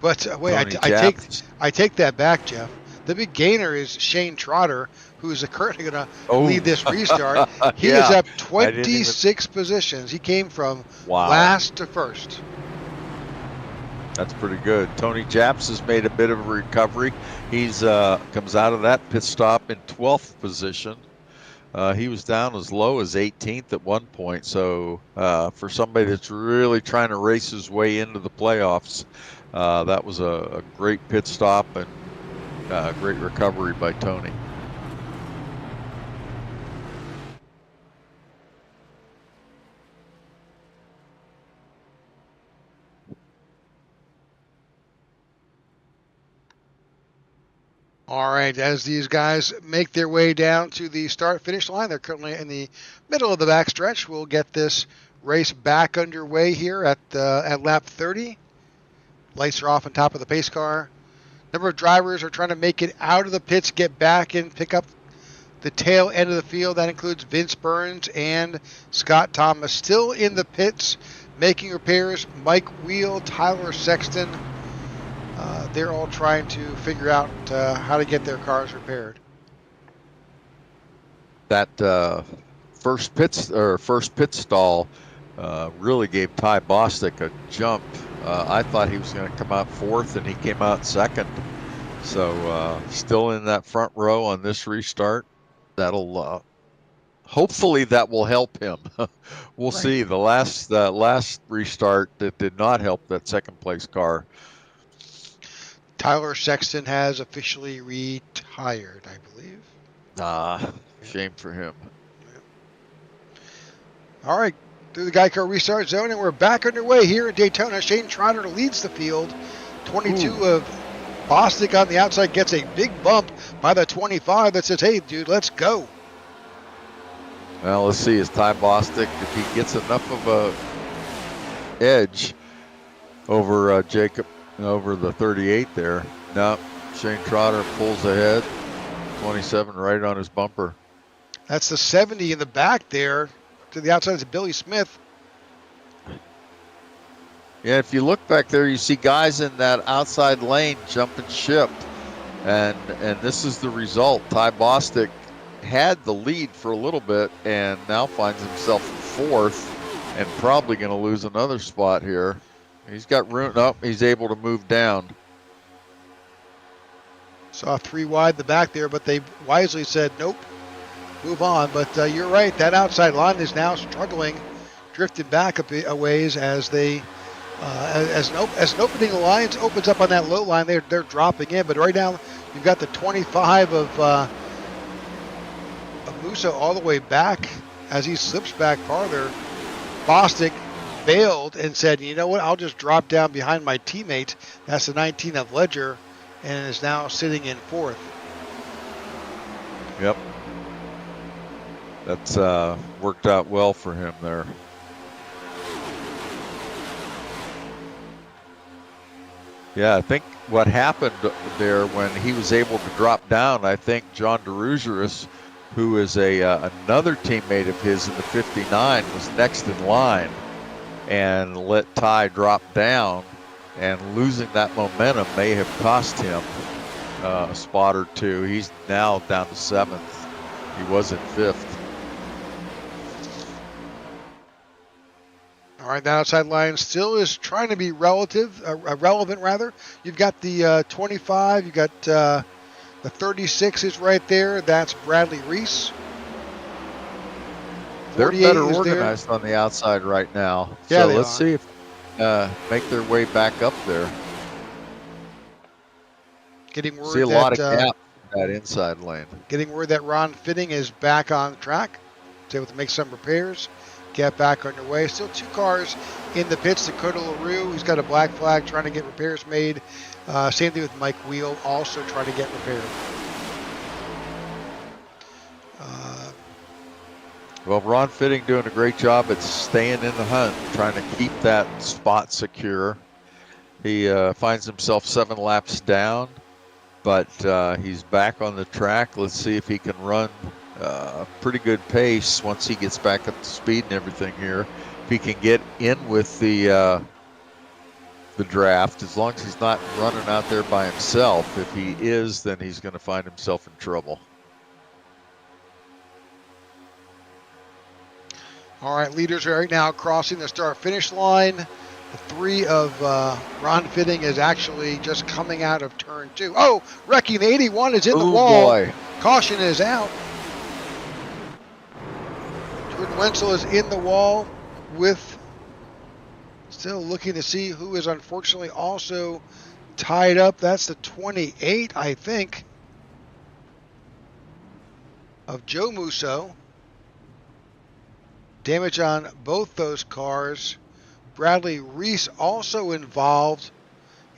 But wait, Tony Chaps. I take that back, Jeff. The big gainer is Shane Trotter, who's currently going to lead this restart. He is Yeah, up I didn't even. 26 positions. He came from Wow, last to first. that's pretty good. Tony Japs has made a bit of a recovery. He's comes out of that pit stop in 12th position. He was down as low as 18th at one point. So for somebody that's really trying to race his way into the playoffs, that was a great pit stop and great recovery by Tony. All right, as these guys make their way down to the start-finish line, they're currently in the middle of the backstretch. We'll get this race back underway here at lap 30. Lights are off on top of the pace car. Number of drivers are trying to make it out of the pits, get back and pick up the tail end of the field. That includes Vince Burns and Scott Thomas still in the pits making repairs. Mike Wheel, Tyler Sexton. They're all trying to figure out how to get their cars repaired. That first pit stall really gave Ty Bostic a jump. I thought he was going to come out fourth, and he came out second. So still in that front row on this restart. That'll hopefully that will help him. We'll see. The last restart that did not help that second place car. Tyler Sexton has officially retired, I believe. Shame for him. All right, through the Geico restart zone, and we're back underway here at Daytona. Shane Trotter leads the field. 22 of Bostic on the outside gets a big bump by the 25 that says, hey, dude, let's go. Well, let's see. Is Ty Bostic, if he gets enough of a edge over Jacob, over the 38 there. No, Shane Trotter pulls ahead. 27 right on his bumper. That's the 70 in the back there. To the outside is Billy Smith. Yeah, if you look back there, you see guys in that outside lane jumping ship. And this is the result. Ty Bostic had the lead for a little bit and now finds himself fourth and probably going to lose another spot here. He's got room. Nope, he's able to move down. Saw 3 wide the back there, but they wisely said, nope, move on. But you're right, that outside line is now struggling, drifted back a ways as they, as an opening alliance opens up on that low line, they're dropping in. But right now, you've got the 25 of Musa all the way back as he slips back farther. Bostic bailed and said, you know what, I'll just drop down behind my teammate. That's the 19 of Ledger, and is now sitting in fourth. Yep. That's worked out well for him there. Yeah, I think what happened there when he was able to drop down, I think John DeRugeris, who is another teammate of his in the 59, was next in line and let Ty drop down, and losing that momentum may have cost him a spot or two. He's now down to 7th. He was in 5th. All right, that outside line still is trying to be relevant rather. You've got the 25, you've got the 36 is right there. That's Bradley Reese. They're better organized on the outside right now. Yeah, so let's see if make their way back up there. Getting word see a lot of gap in that inside lane. Getting word that Ron Fitting is back on track. He's able to make some repairs, get back underway. Still 2 cars in the pits. Dakota LaRue, he's got a black flag trying to get repairs made. Same thing with Mike Wheel, also trying to get repaired. Well, Ron Fitting doing a great job at staying in the hunt, trying to keep that spot secure. He finds himself 7 laps down, but he's back on the track. Let's see if he can run a pretty good pace once he gets back up to speed and everything here. If he can get in with the the draft, as long as he's not running out there by himself. If he is, then he's going to find himself in trouble. All right, leaders right now crossing the start-finish line. The 3 of Ron Fitting is actually just coming out of turn 2. Oh, wrecking the 81 is in the wall. Boy. Caution is out. Jordan Wenzel is in the wall with, still looking to see who is unfortunately also tied up. That's the 28, I think, of Joe Musso. Damage on both those cars. Bradley Reese also involved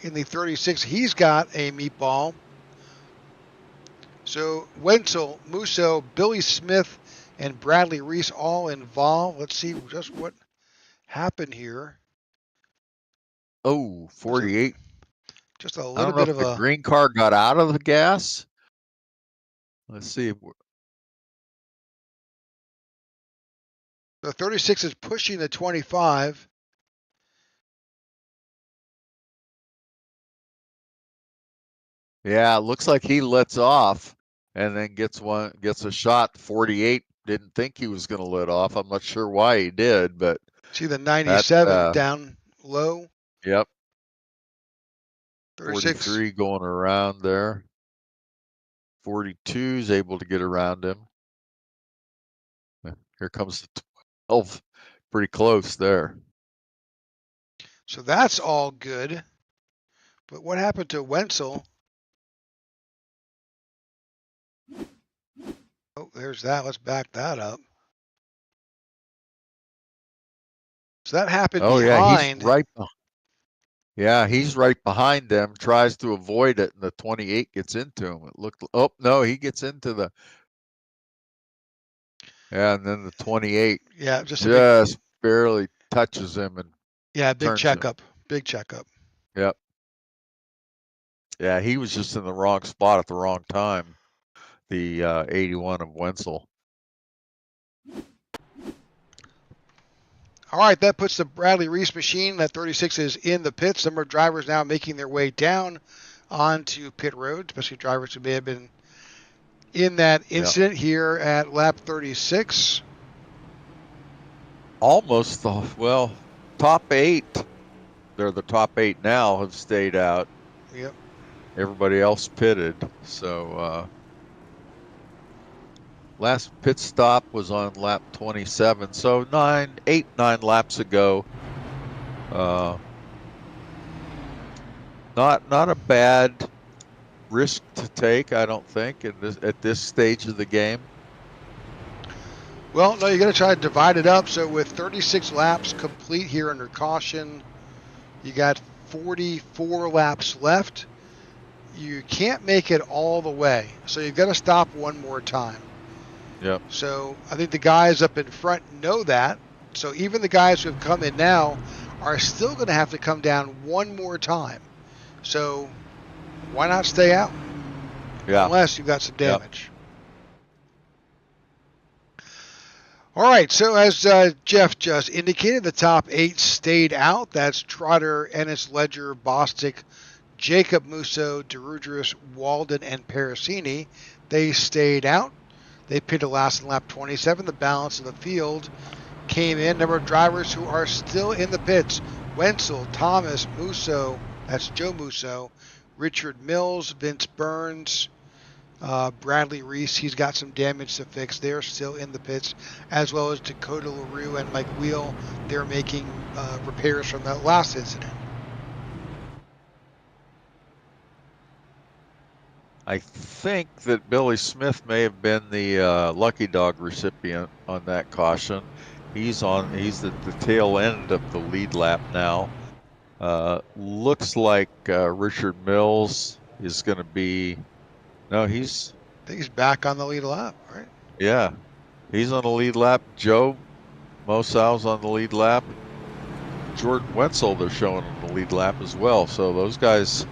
in the 36. He's got a meatball. So Wenzel, Musso, Billy Smith, and Bradley Reese all involved. Let's see just what happened here. Oh, 48. Just a I little don't know bit if of the a green car got out of the gas. Let's see. the 36 is pushing the 25. Yeah, it looks like he lets off and then gets a shot. 48 didn't think he was going to let off. I'm not sure why he did, but See the 97 that, down low. yep. 36. 43 going around there. 42 is able to get around him. Here comes the 12. Pretty close there. So that's all good. But what happened to Wenzel? Oh, there's that. Let's back that up. So that happened behind. He's right behind them, tries to avoid it, and the 28 gets into him. It looked, oh, no, he gets into the, and then the 28 just barely touches him and big checkup. Big checkup. Yep. Yeah, he was just in the wrong spot at the wrong time, the 81 of Wenzel. All right, that puts the Bradley Reese machine. That 36 is in the pits. Number of drivers now making their way down onto pit road, especially drivers who may have been in that incident here at lap 36. Almost top 8. They're the top 8 now have stayed out. Yep. Everybody else pitted. So last pit stop was on lap 27. So 9 laps ago. Not a bad risk to take, I don't think, at this stage of the game. Well, no, you're going to try to divide it up. So with 36 laps complete here under caution, you got 44 laps left. You can't make it all the way. So you've got to stop one more time. Yep. So I think the guys up in front know that. So even the guys who have come in now are still going to have to come down one more time. So why not stay out? Yeah. Unless you've got some damage. Yep. All right, so as Jeff just indicated, the top 8 stayed out. That's Trotter, Ennis, Ledger, Bostic, Jacob Musso, DeRudris, Walden, and Parasini. They stayed out. They pitted last in lap 27. The balance of the field came in. Number of drivers who are still in the pits: Wenzel, Thomas, Musso, that's Joe Musso, Richard Mills, Vince Burns, Bradley Reese. He's got some damage to fix. They're still in the pits, as well as Dakota LaRue and Mike Wheel. They're making repairs from that last incident. I think that Billy Smith may have been the lucky dog recipient on that caution. He's at the tail end of the lead lap now. Looks like Richard Mills is going to be. No, I think he's back on the lead lap, right? Yeah, he's on the lead lap. Joe Mosau's on the lead lap. Jordan Wenzel, they're showing on the lead lap as well. So those guys,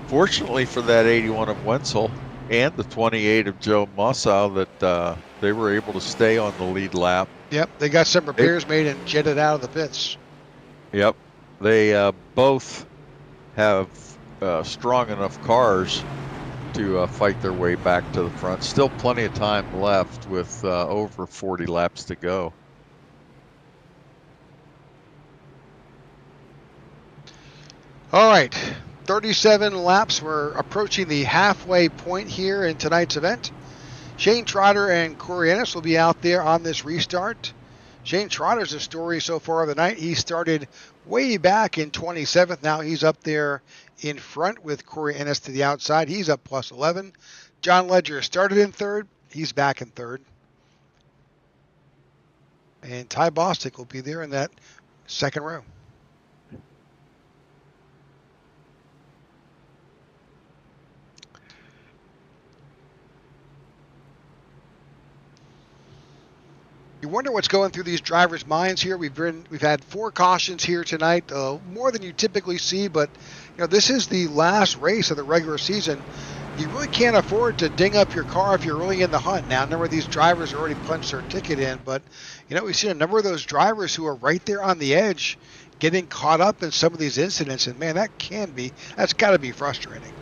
fortunately for that 81 of Wenzel and the 28 of Joe Mosau, that they were able to stay on the lead lap. Yep, they got some repairs made and jetted out of the pits. Yep, they both have strong enough cars to fight their way back to the front. Still plenty of time left with over 40 laps to go. All right, 37 laps. We're approaching the halfway point here in tonight's event. Shane Trotter and Corey Ennis will be out there on this restart. Shane Trotter's a story so far of the night. He started way back in 27th. Now he's up there in front with Corey Ennis to the outside. He's up plus 11. John Ledger started in third. He's back in third. And Ty Bostic will be there in that second row. You wonder what's going through these drivers' minds here. We've had 4 cautions here tonight, more than you typically see. But this is the last race of the regular season. You really can't afford to ding up your car if you're really in the hunt. Now, a number of these drivers already punched their ticket in, but we've seen a number of those drivers who are right there on the edge, getting caught up in some of these incidents, and man, that's got to be frustrating.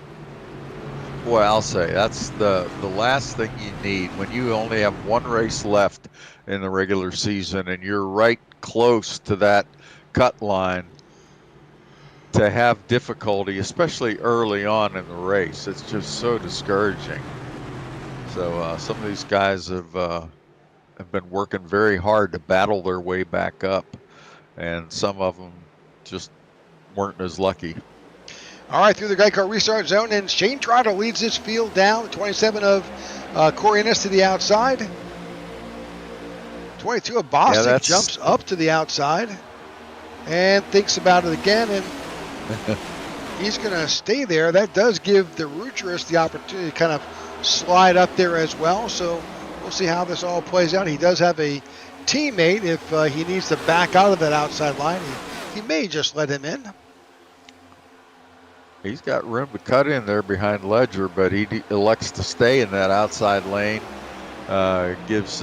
Boy, I'll say that's the last thing you need when you only have one race left in the regular season and you're right close to that cut line. To have difficulty, especially early on in the race, it's just so discouraging. So some of these guys have been working very hard to battle their way back up, and some of them just weren't as lucky. All right, through the Geico restart zone, and Shane Trotter leads this field down. 27 of Corey Ennis to the outside. 22 of Bostic jumps up to the outside and thinks about it again, and he's going to stay there. That does give the Rutgerist the opportunity to kind of slide up there as well. So we'll see how this all plays out. He does have a teammate if he needs to back out of that outside line. He may just let him in. He's got room to cut in there behind Ledger, but he elects to stay in that outside lane. Gives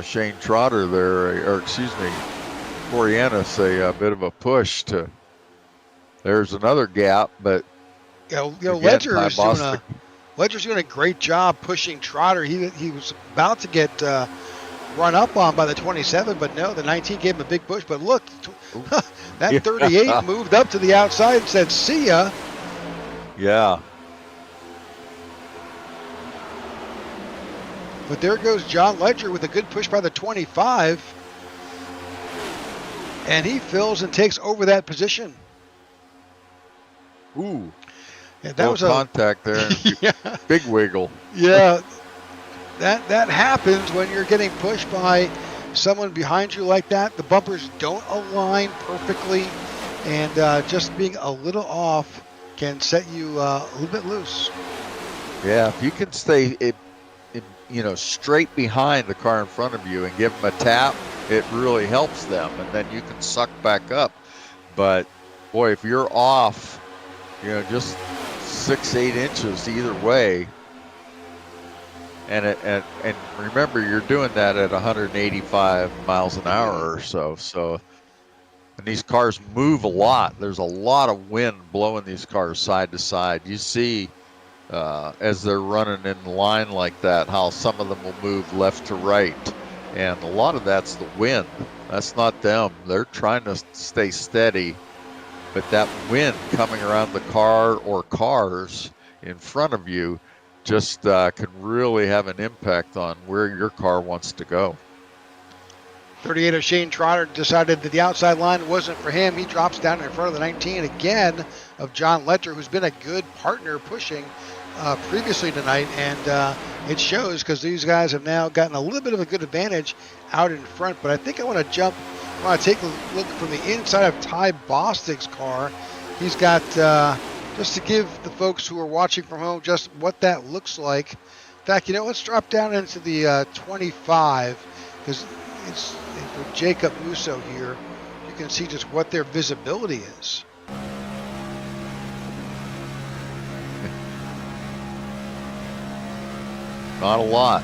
Shane Trotter there, or excuse me, Corey Ennis a bit of a push to. There's another gap, but again, Ledger's doing a great job pushing Trotter. He was about to get run up on by the 27, but no, the 19 gave him a big push. But look, that 38 moved up to the outside and said, "See ya." Yeah. But there goes John Ledger with a good push by the 25. And he fills and takes over that position. Ooh. Yeah, that was a contact there. Yeah. Big wiggle. Yeah. That happens when you're getting pushed by someone behind you like that. The bumpers don't align perfectly, and just being a little off can set you a little bit loose. Yeah, if you can stay straight behind the car in front of you and give them a tap, it really helps them, and then you can suck back up. But boy, if you're off, just 6-8 inches either way, and remember, you're doing that at 185 miles an hour or so. So, and these cars move a lot. There's a lot of wind blowing these cars side to side. You see, as they're running in line like that, how some of them will move left to right. And a lot of that's the wind. That's not them. They're trying to stay steady. But that wind coming around the car or cars in front of you just can really have an impact on where your car wants to go. 38 of Shane Trotter decided that the outside line wasn't for him. He drops down in front of the 19 again of John Ledger, who's been a good partner pushing previously tonight, and it shows because these guys have now gotten a little bit of a good advantage out in front. But I think I want to take a look from the inside of Ty Bostic's car. He's got, just to give the folks who are watching from home just what that looks like. In fact, let's drop down into the 25, because it's for Jacob Musso here. You can see just what their visibility is. Not a lot.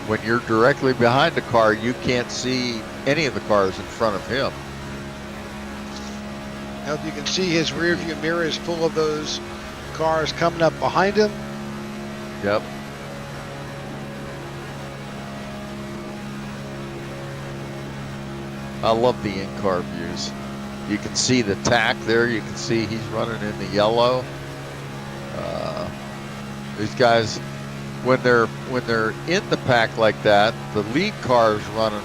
when you're directly behind the car, you can't see any of the cars in front of him. Now, if you can see, his rear view mirror is full of those cars coming up behind him. Yep. I love the in-car views. You can see the tack there. You can see he's running in the yellow. These guys, when they're in the pack like that, the lead car is running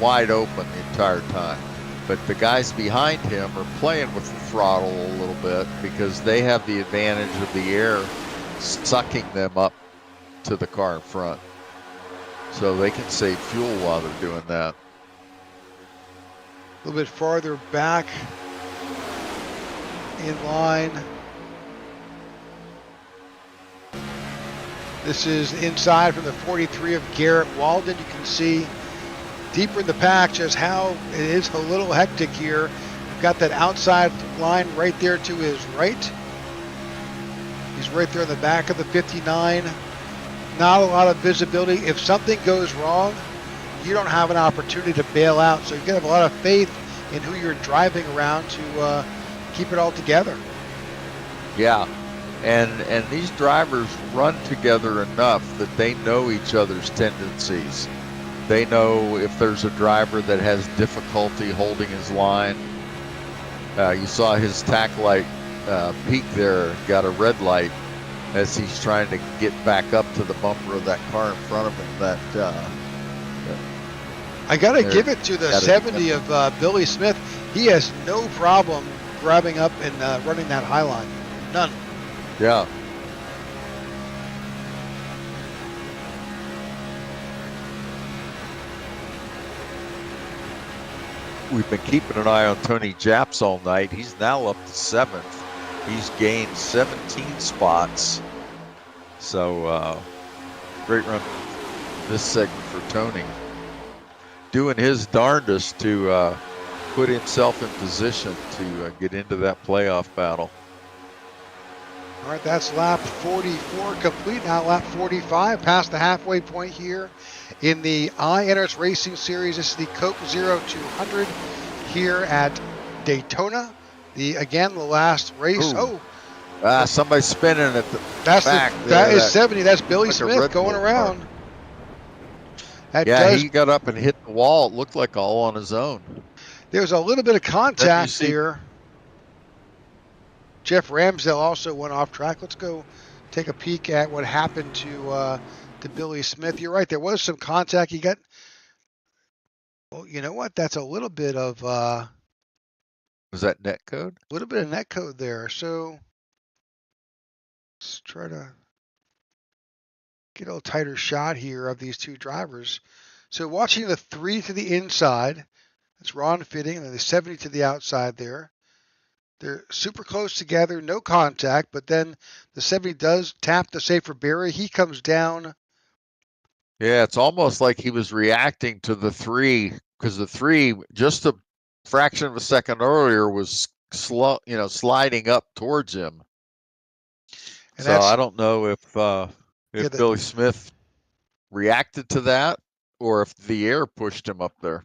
wide open the entire time. But the guys behind him are playing with the throttle a little bit because they have the advantage of the air sucking them up to the car in front. So they can save fuel while they're doing that. A little bit farther back in line. This is inside from the 43 of Garrett Walden. You can see deeper in the pack just how it is a little hectic here. We've got that outside line right there to his right. He's right there in the back of the 59. Not a lot of visibility. If something goes wrong, you don't have an opportunity to bail out. So you got to have a lot of faith in who you're driving around to keep it all together. Yeah. And these drivers run together enough that they know each other's tendencies. They know if there's a driver that has difficulty holding his line. You saw his tack light peak there, got a red light as he's trying to get back up to the bumper of that car in front of him. I got to give it to the 70 of Billy Smith. He has no problem grabbing up and running that high line. None. Yeah. We've been keeping an eye on Tony Japs all night. He's now up to 7th. He's gained 17 spots. So, great run this segment for Tony. Doing his darndest to put himself in position to get into that playoff battle. All right, that's lap 44 complete. Now lap 45, past the halfway point here in the iNRS Racing Series. This is the Coke 0200 here at Daytona. The last race. Ooh. Somebody's spinning at the back. That is 70. That's Billy Smith going around. He got up and hit the wall. It looked like all on his own. There's a little bit of contact there. Jeff Ramsdale also went off track. Let's go take a peek at what happened to Billy Smith. You're right. There was some contact. He got. Well, you know what? That's a little bit of. Was that net code? A little bit of net code there. So let's try to get a little tighter shot here of these two drivers. So watching the 3 to the inside, that's Ron Fitting, and then the 70 to the outside there. They're super close together, no contact, but then the 70 does tap the safer barrier. He comes down. Yeah, it's almost like he was reacting to the 3, because the 3, just a fraction of a second earlier, was slow, sliding up towards him. And so I don't know if Billy Smith reacted to that or if the air pushed him up there.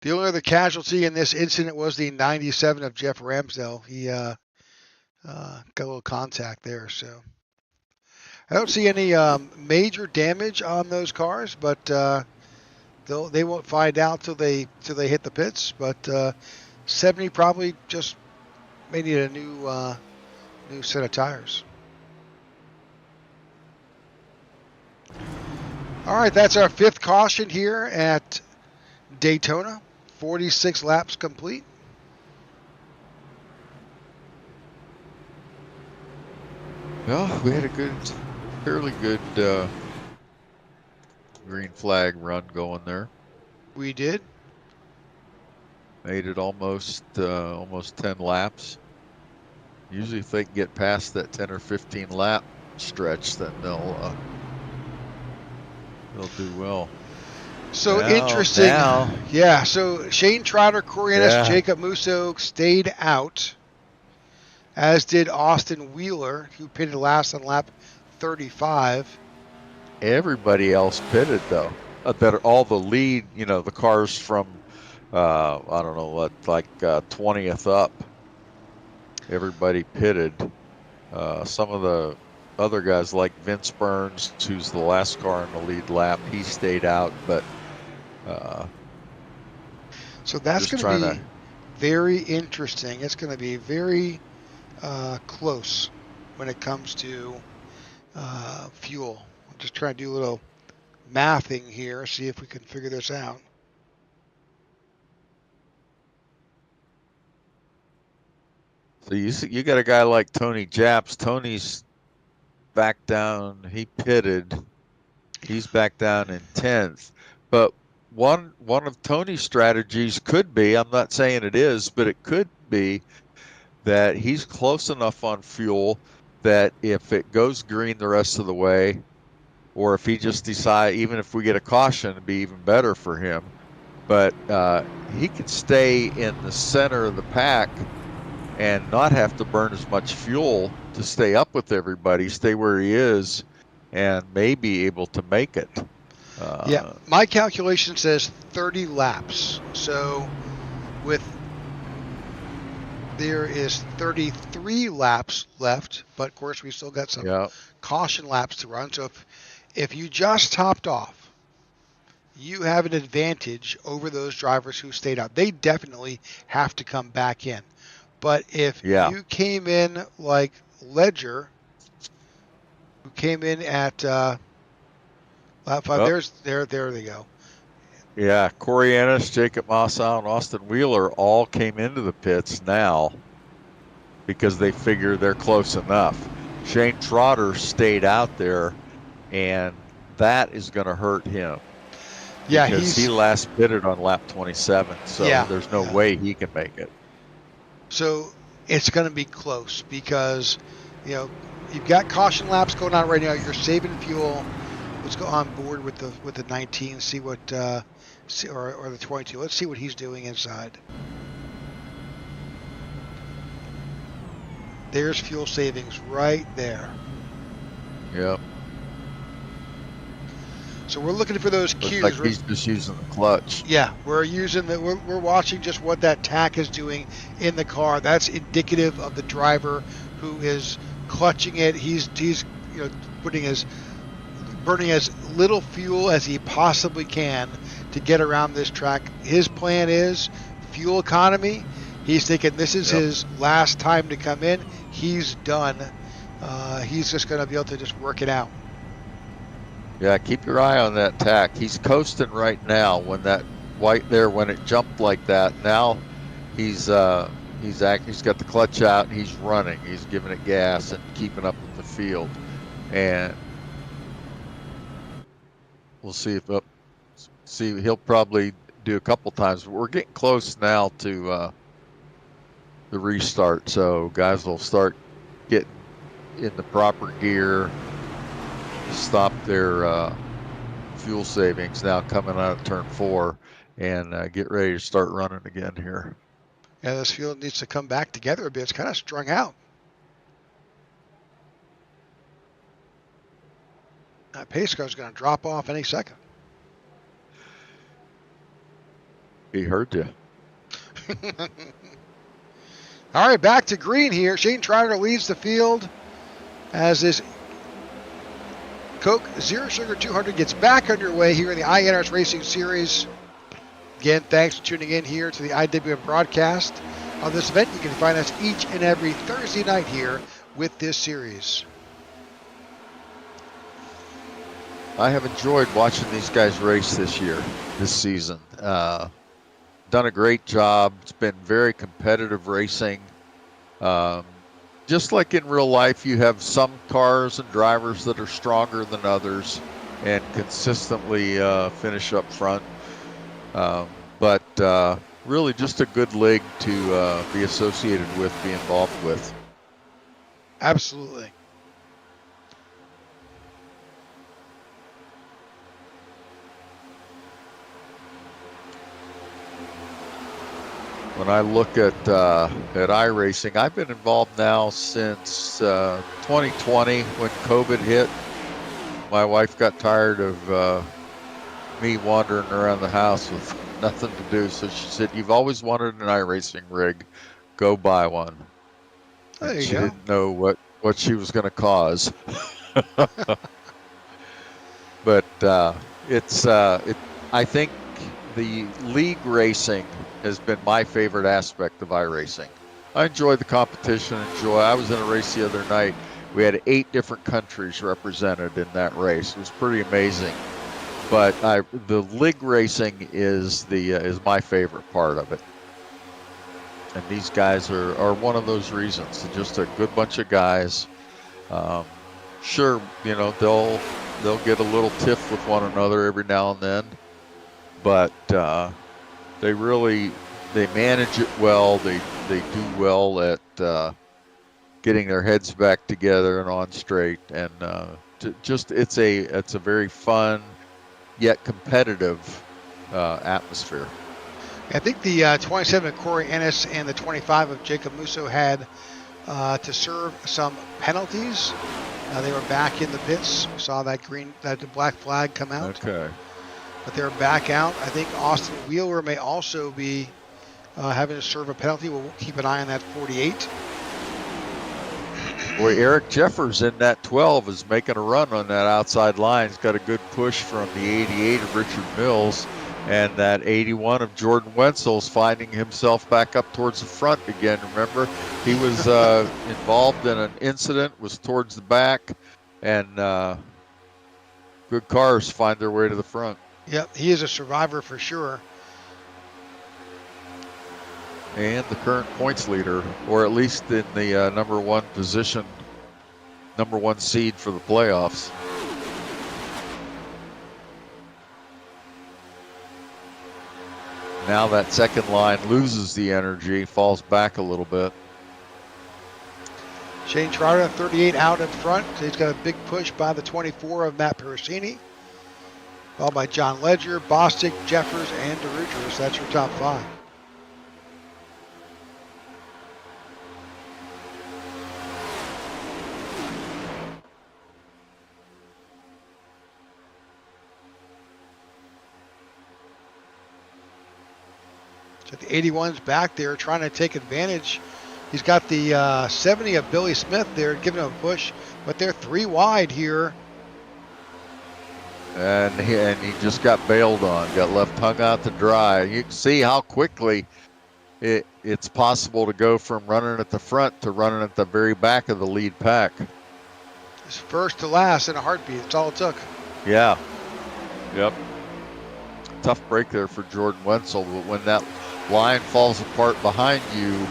The only other casualty in this incident was the 97 of Jeff Ramsdale. He got a little contact there. So I don't see any major damage on those cars, but they won't find out till they hit the pits. But 70 probably just may need a new set of tires. All right, that's our 5th caution here at Daytona. 46 laps complete. Well, we had a fairly good green flag run going there. We did. Made it almost 10 laps. Usually if they can get past that 10 or 15 lap stretch, then they'll do well. So interesting. Yeah, so Shane Trotter, Corey Ennis, Jacob Musso stayed out, as did Austin Wheeler, who pitted last on lap 35. everybody else pitted though. That all the lead, the cars from I don't know what, like 20th up, everybody pitted. Some of the other guys like Vince Burns, who's the last car in the lead lap, he stayed out, but So that's just going to trying be to. very interesting. It's going to be very close when it comes to fuel. I'm just trying to do a little mathing here, see if we can figure this out. So you got a guy like Tony Japs. Tony's back down. He pitted. He's back down in 10th. But one of Tony's strategies could be, I'm not saying it is, but it could be that he's close enough on fuel that if it goes green the rest of the way, or if he just decide, even if we get a caution, it'd be even better for him. But he could stay in the center of the pack and not have to burn as much fuel to stay up with everybody, stay where he is, and may be able to make it. Yeah, my calculation says 30 laps. So there is 33 laps left, but of course we still got some caution laps to run. So if you just topped off, you have an advantage over those drivers who stayed out. They definitely have to come back in. But if you came in like Ledger, who came in at lap 5, there they go. Yeah, Corey Ennis, Jacob Mossau, and Austin Wheeler all came into the pits now because they figure they're close enough. Shane Trotter stayed out there, and that is going to hurt him. Yeah, because he last pitted on lap 27, so there's no way he can make it. So it's going to be close because, you've got caution laps going on right now. You're saving fuel. Let's go on board with the 19. See what, or the 22. Let's see what he's doing inside. There's fuel savings right there. Yep. So we're looking for those cues. Looks like he's just using the clutch. Yeah, we're watching just what that tack is doing in the car. That's indicative of the driver who is clutching it. He's burning as little fuel as he possibly can to get around this track. His plan is fuel economy. He's thinking this is his last time to come in. He's done. He's just going to be able to just work it out. Yeah, keep your eye on that tack. He's coasting right now when that white there, when it jumped like that. Now he's got the clutch out and he's running. He's giving it gas and keeping up with the field. And we'll see he'll probably do a couple times. But we're getting close now to the restart, so guys will start getting in the proper gear. Stop their fuel savings now coming out of turn 4 and get ready to start running again here. Yeah, this fuel needs to come back together a bit. It's kind of strung out. That pace car is going to drop off any second. He heard you. All right, back to green here. Shane Trotter leads the field as this Coke Zero Sugar 200 gets back underway here in the iNRS Racing Series. Again, thanks for tuning in here to the IWM broadcast of this event. You can find us each and every Thursday night here with this series. I have enjoyed watching these guys race this season. Done a great job. It's been very competitive racing. Just like in real life, you have some cars and drivers that are stronger than others and consistently finish up front. But really just a good league to be associated with, be involved with. Absolutely. When I look at iRacing, I've been involved now since 2020 when COVID hit. my wife got tired of me wandering around the house with nothing to do, so she said, "You've always wanted an iRacing rig. Go buy one." There And you she go. didn't know what she was going to cause. But I think the league racing has been my favorite aspect of iRacing. I enjoy the competition. I was in a race the other night. We had 8 different countries represented in that race. It was pretty amazing. But the league racing is my favorite part of it. And these guys are one of those reasons. They're just a good bunch of guys. Sure, they'll get a little tiff with one another every now and then, but they manage it well. They do well at getting their heads back together and on straight, and it's a very fun yet competitive atmosphere. I think the 27 of Corey Ennis and the 25 of Jacob Musso had to serve some penalties. They were back in the pits. We saw that black flag come out. Okay. But they're back out. I think Austin Wheeler may also be having to serve a penalty. We'll keep an eye on that 48. Boy, Eric Jeffers in that 12 is making a run on that outside line. He's got a good push from the 88 of Richard Mills, and that 81 of Jordan Wenzel's finding himself back up towards the front again. Remember, he was involved in an incident, was towards the back, and good cars find their way to the front. Yep, he is a survivor for sure. And the current points leader, or at least in the number 1 position, number 1 seed for the playoffs. Now that second line loses the energy, falls back a little bit. Shane Trotter, 38 out in front. So he's got a big push by the 24 of Matt Pericini. Followed by John Ledger, Bostic, Jeffers, and DeRutris. That's your top 5. So the 81's back there trying to take advantage. He's got the 70 of Billy Smith there giving him a push, but they're 3 wide here. And he just got bailed on, got left hung out to dry. You can see how quickly it's possible to go from running at the front to running at the very back of the lead pack. It's first to last in a heartbeat. That's all it took. Yeah. Yep. Tough break there for Jordan Wenzel, but when that line falls apart behind you,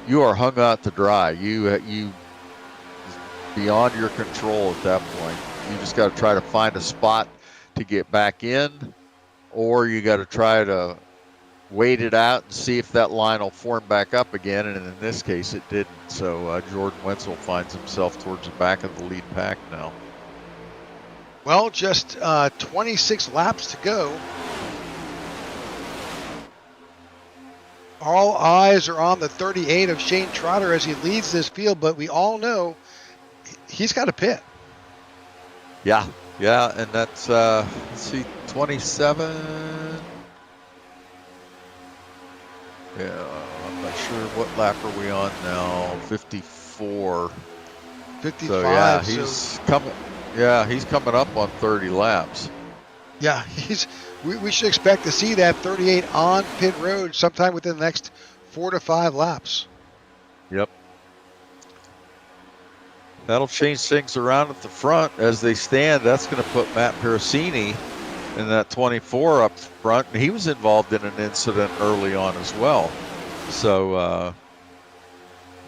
you are hung out to dry. You beyond your control at that point. You just got to try to find a spot to get back in, or you got to try to wait it out and see if that line will form back up again. And in this case, it didn't. So Jordan Wenzel finds himself towards the back of the lead pack now. Well, just 26 laps to go. All eyes are on the 38 of Shane Trotter as he leads this field, but we all know he's got a pit. Yeah, and that's, let's see, 27. Yeah, I'm not sure what lap are we on now. 54. 55. So yeah, he's coming up on 30 laps. Yeah, we should expect to see that 38 on pit road sometime within the next 4 to 5 laps. Yep. That'll change things around at the front as they stand. That's going to put Matt Pericini in that 24 up front. And he was involved in an incident early on as well. So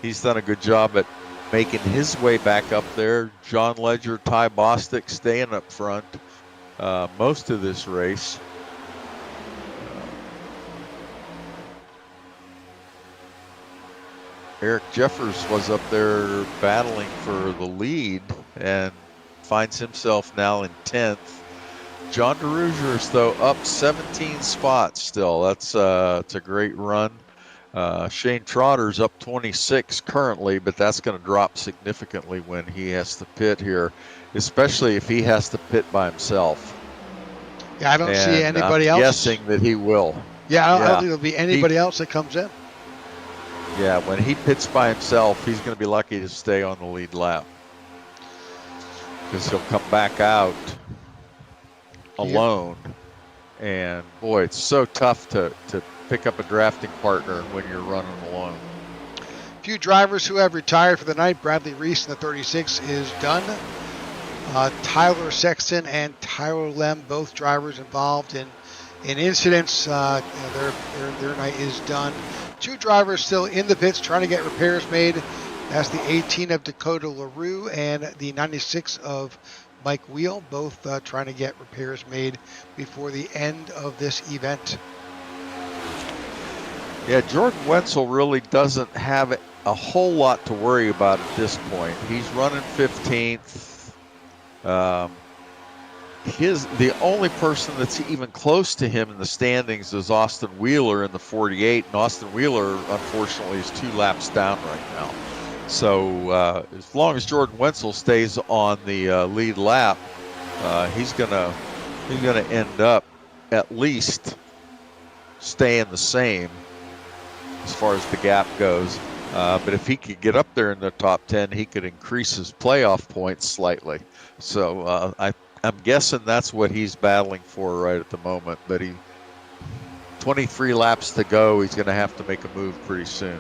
he's done a good job at making his way back up there. John Ledger, Ty Bostic staying up front most of this race. Eric Jeffers was up there battling for the lead and finds himself now in 10th. John DeRugers, though, up 17 spots still. That's it's a great run. Shane Trotter's up 26 currently, but that's going to drop significantly when he has to pit here, especially if he has to pit by himself. Yeah, I don't see anybody I'm else. Guessing that he will. Yeah, I don't think there'll be anybody else that comes in. Yeah, when he pits by himself, he's going to be lucky to stay on the lead lap because he'll come back out alone. And boy, it's so tough to pick up a drafting partner when you're running alone. Few drivers who have retired for the night. Bradley Reese in the 36 is done. Tyler Sexton and Tyler Lem, both drivers involved in incidents. Their night is done. 2 drivers still in the pits trying to get repairs made. That's the 18 of Dakota LaRue and the 96 of Mike Wheel, both trying to get repairs made before the end of this event. Yeah, Jordan Wenzel really doesn't have a whole lot to worry about at this point. He's running 15th. The only person that's even close to him in the standings is Austin Wheeler in the 48, and Austin Wheeler, unfortunately, is 2 laps down right now. So as long as Jordan Wenzel stays on the lead lap, he's gonna end up at least staying the same as far as the gap goes. But if he could get up there in the top 10, he could increase his playoff points slightly. So I'm guessing that's what he's battling for right at the moment. But 23 laps to go. He's going to have to make a move pretty soon.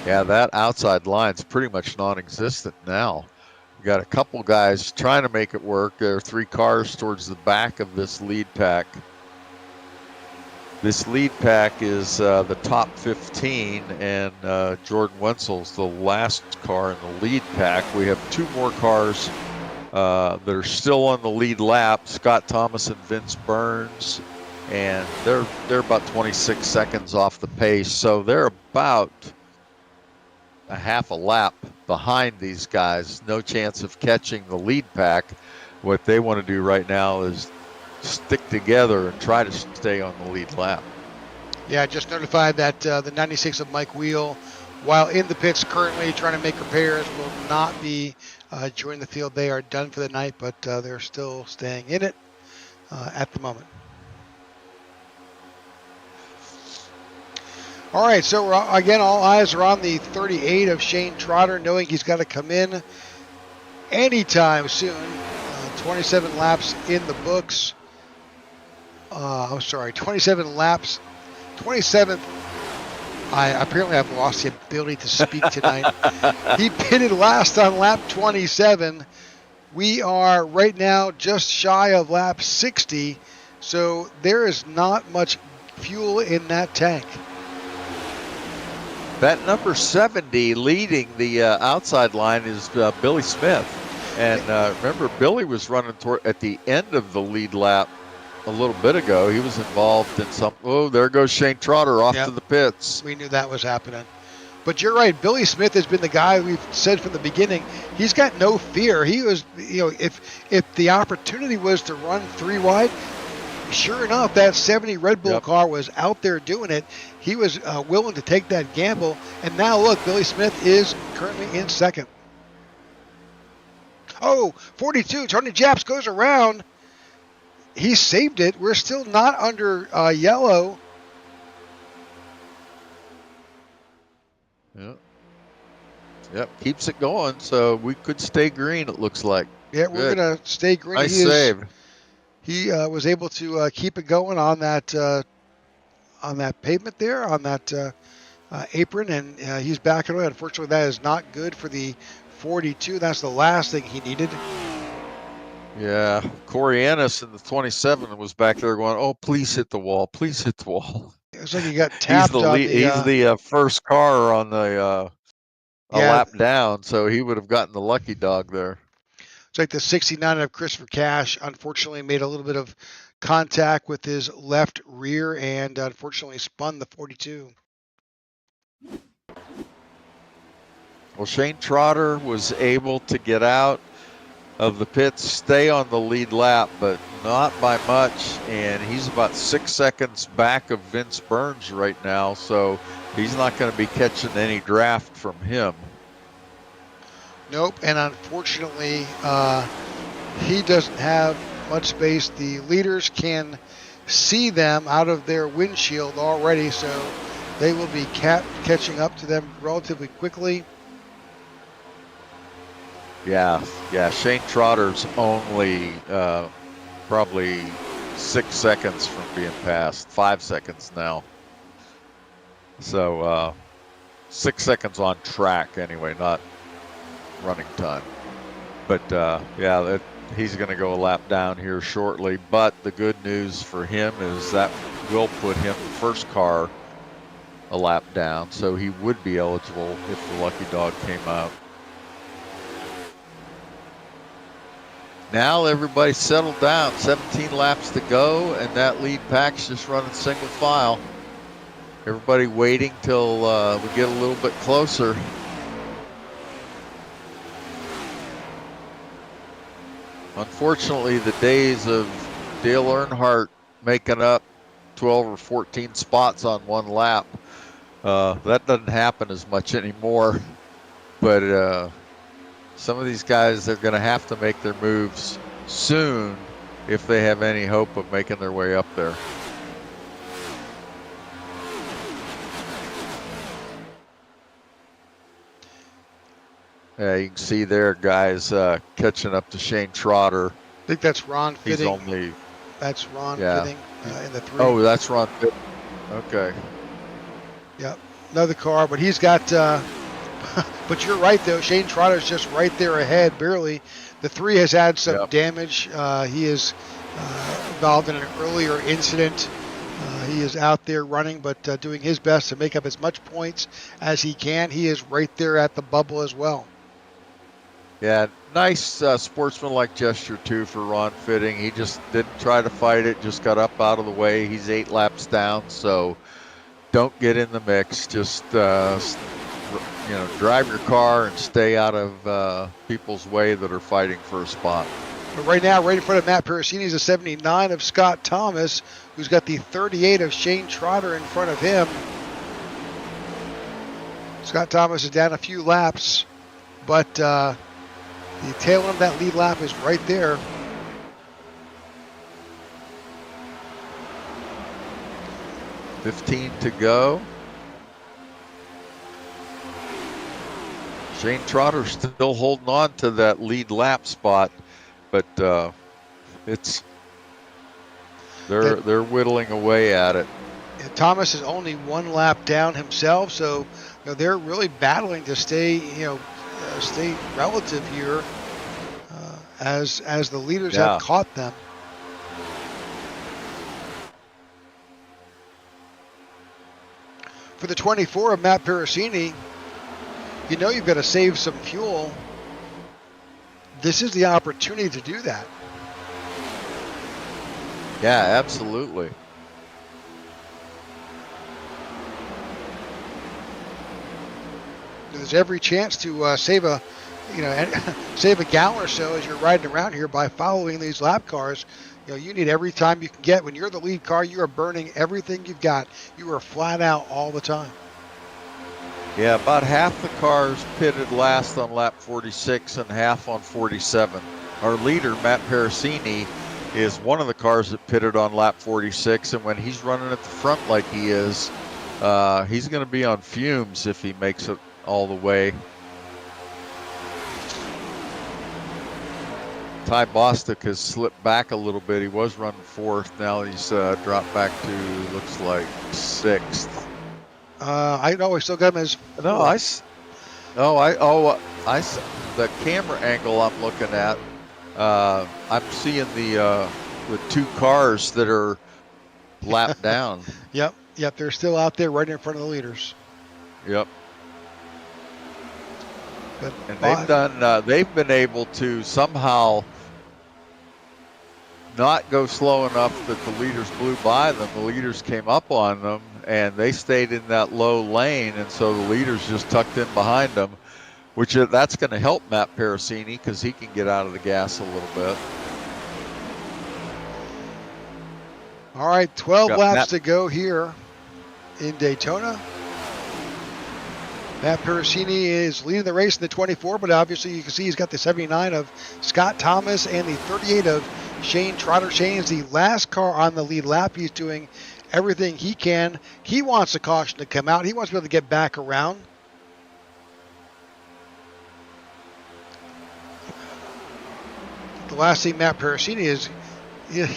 Yeah, that outside line's pretty much non-existent now. We got a couple guys trying to make it work. There are 3 cars towards the back of this lead pack. This lead pack is the top 15, and Jordan Wenzel's the last car in the lead pack. We have 2 more cars that are still on the lead lap, Scott Thomas and Vince Burns, and they're about 26 seconds off the pace, so they're about a half a lap behind these guys. No chance of catching the lead pack. What they want to do right now is stick together and try to stay on the lead lap. Yeah, just notified that the 96 of Mike Wheel, while in the pits currently trying to make repairs, will not be joining the field. They are done for the night, but they're still staying in it at the moment. All right, so again, all eyes are on the 38 of Shane Trotter, knowing he's got to come in anytime soon. 27 laps in the books. 27 laps. 27th. Apparently I've lost the ability to speak tonight. He pitted last on lap 27. We are right now just shy of lap 60, so there is not much fuel in that tank. That number 70 leading the outside line is Billy Smith. And remember, Billy was running at the end of the lead lap a little bit ago. He was involved in some. Oh, there goes Shane Trotter off to the pits. We knew that was happening. But you're right. Billy Smith has been the guy we've said from the beginning. He's got no fear. He was, if the opportunity was to run 3 wide, sure enough, that 70 Red Bull car was out there doing it. He was willing to take that gamble. And now look, Billy Smith is currently in second. Oh, 42. Tony Japs goes around. He saved it. We're still not under yellow. Yep, keeps it going. So we could stay green, it looks like. Yeah, we're going to stay green. Nice save. He was able to keep it going on that pavement there, on that apron, and he's back away. Unfortunately, that is not good for the 42. That's the last thing he needed. Yeah, Corey Ennis in the 27 was back there going, "Oh, please hit the wall! Please hit the wall!" It was like he got tapped. He's the first car on the a lap down, so he would have gotten the lucky dog there. It's like the 69 of Christopher Cash, unfortunately made a little bit of contact with his left rear and unfortunately spun the 42. Well, Shane Trotter was able to get out. of the pits stay on the lead lap, but not by much. And he's about 6 seconds back of Vince Burns right now, so he's not going to be catching any draft from him. Nope, and unfortunately, he doesn't have much space. The leaders can see them out of their windshield already, so they will be catching up to them relatively quickly. Yeah. Shane Trotter's only probably 6 seconds from being passed. 5 seconds now. So 6 seconds on track anyway, not running time. But yeah, he's going to go a lap down here shortly. But the good news for him is that will put him first car a lap down, so he would be eligible if the lucky dog came out. Now everybody settled down. 17 laps to go, and that lead pack's just running single file. Everybody waiting till we get a little bit closer. Unfortunately, the days of Dale Earnhardt making up 12 or 14 spots on one lap, that doesn't happen as much anymore. But some of these guys, they're going to have to make their moves soon if they have any hope of making their way up there. Yeah, you can see there, guys, catching up to Shane Trotter. I think that's Ron Fitting. That's Ron Fitting in the 3. Oh, that's Ron Fitting. Okay. Yep, another car, but he's got. But you're right, though. Shane Trotter's just right there ahead, barely. The 3 has had some damage. He is involved in an earlier incident. He is out there running, but doing his best to make up as much points as he can. He is right there at the bubble as well. Yeah, nice sportsmanlike gesture, too, for Ron Fitting. He just didn't try to fight it, just got up out of the way. He's 8 laps down, so don't get in the mix. Just, drive your car and stay out of people's way that are fighting for a spot. But right now, right in front of Matt Perricini is a 79 of Scott Thomas, who's got the 38 of Shane Trotter in front of him. Scott Thomas is down a few laps, but the tail end of that lead lap is right there. $15 to go. Shane Trotter still holding on to that lead lap spot, but they're whittling away at it. Thomas is only 1 lap down himself, so they're really battling to stay relative here as the leaders have caught them. For the 24 of Matt Perricini, you've got to save some fuel. This is the opportunity to do that. Yeah, absolutely. There's every chance to save a gallon or so as you're riding around here by following these lap cars. You need every time you can get. When you're the lead car, you are burning everything you've got. You are flat out all the time. Yeah, about half the cars pitted last on lap 46 and half on 47. Our leader, Matt Perricini, is one of the cars that pitted on lap 46, and when he's running at the front like he is, he's going to be on fumes if he makes it all the way. Ty Bostic has slipped back a little bit. He was running 4th. Now he's dropped back to, looks like, 6th. I know I still got him as. No, the camera angle I'm looking at. I'm seeing the 2 cars that are lapped down. Yep, they're still out there right in front of the leaders. Yep. And they've been able to somehow not go slow enough that the leaders blew by them. The leaders came up on them, and they stayed in that low lane, and so the leaders just tucked in behind them. which that's going to help Matt Parasini because he can get out of the gas a little bit. All right, 12 Got laps Matt to go here in Daytona. Matt Parasini is leading the race in the 24, but obviously you can see he's got the 79 of Scott Thomas and the 38 of Shane Trotter. Shane is the last car on the lead lap. He's doing everything he can. He wants the caution to come out. He wants to be able to get back around. The last thing Matt Parasini is, he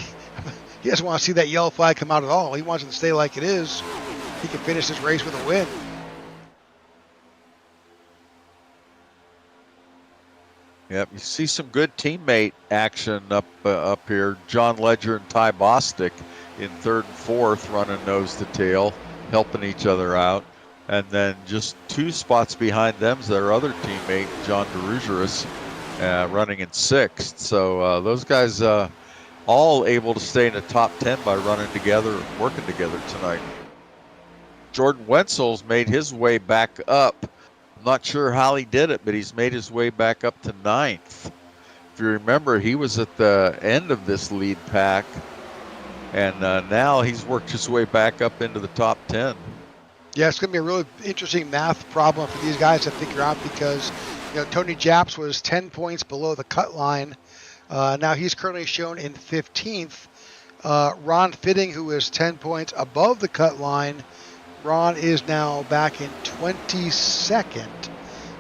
doesn't want to see that yellow flag come out at all. He wants it to stay like it is. He can finish this race with a win. Yep, you see some good teammate action up here. John Ledger and Ty Bostic in third and fourth, running nose to tail, helping each other out. And then just 2 spots behind them is their other teammate, John DeRugeris, running in sixth. So those guys all able to stay in the top 10 by running together and working together tonight. Jordan Wenzel's made his way back up. I'm not sure how he did it, but he's made his way back up to 9th. If you remember, he was at the end of this lead pack, and now he's worked his way back up into the top 10. Yeah, it's going to be a really interesting math problem for these guys to figure out because, Tony Japs was 10 points below the cut line. Now he's currently shown in 15th. Ron Fitting, who is 10 points above the cut line, Ron is now back in 22nd.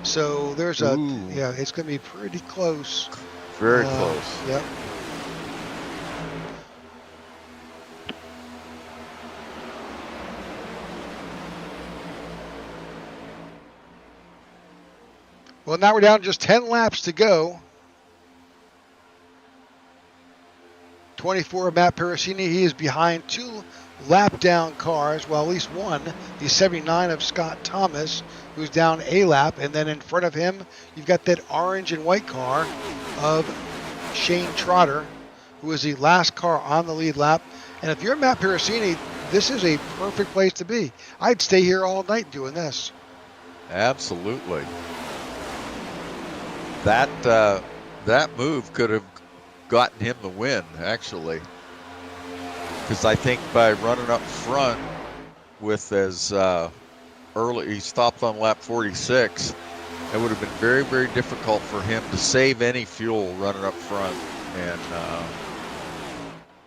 So there's it's going to be pretty close. Very close. Yep. Well, now we're down to just 10 laps to go. 24 of Matt Parasini. He is behind 2 lap down cars, well, at least one, the 79 of Scott Thomas, who's down a lap, and then in front of him, you've got that orange and white car of Shane Trotter, who is the last car on the lead lap. And if you're Matt Parasini, this is a perfect place to be. I'd stay here all night doing this. Absolutely. That move could have gotten him the win, actually. Because I think by running up front with as early, he stopped on lap 46, it would have been very, very difficult for him to save any fuel running up front. And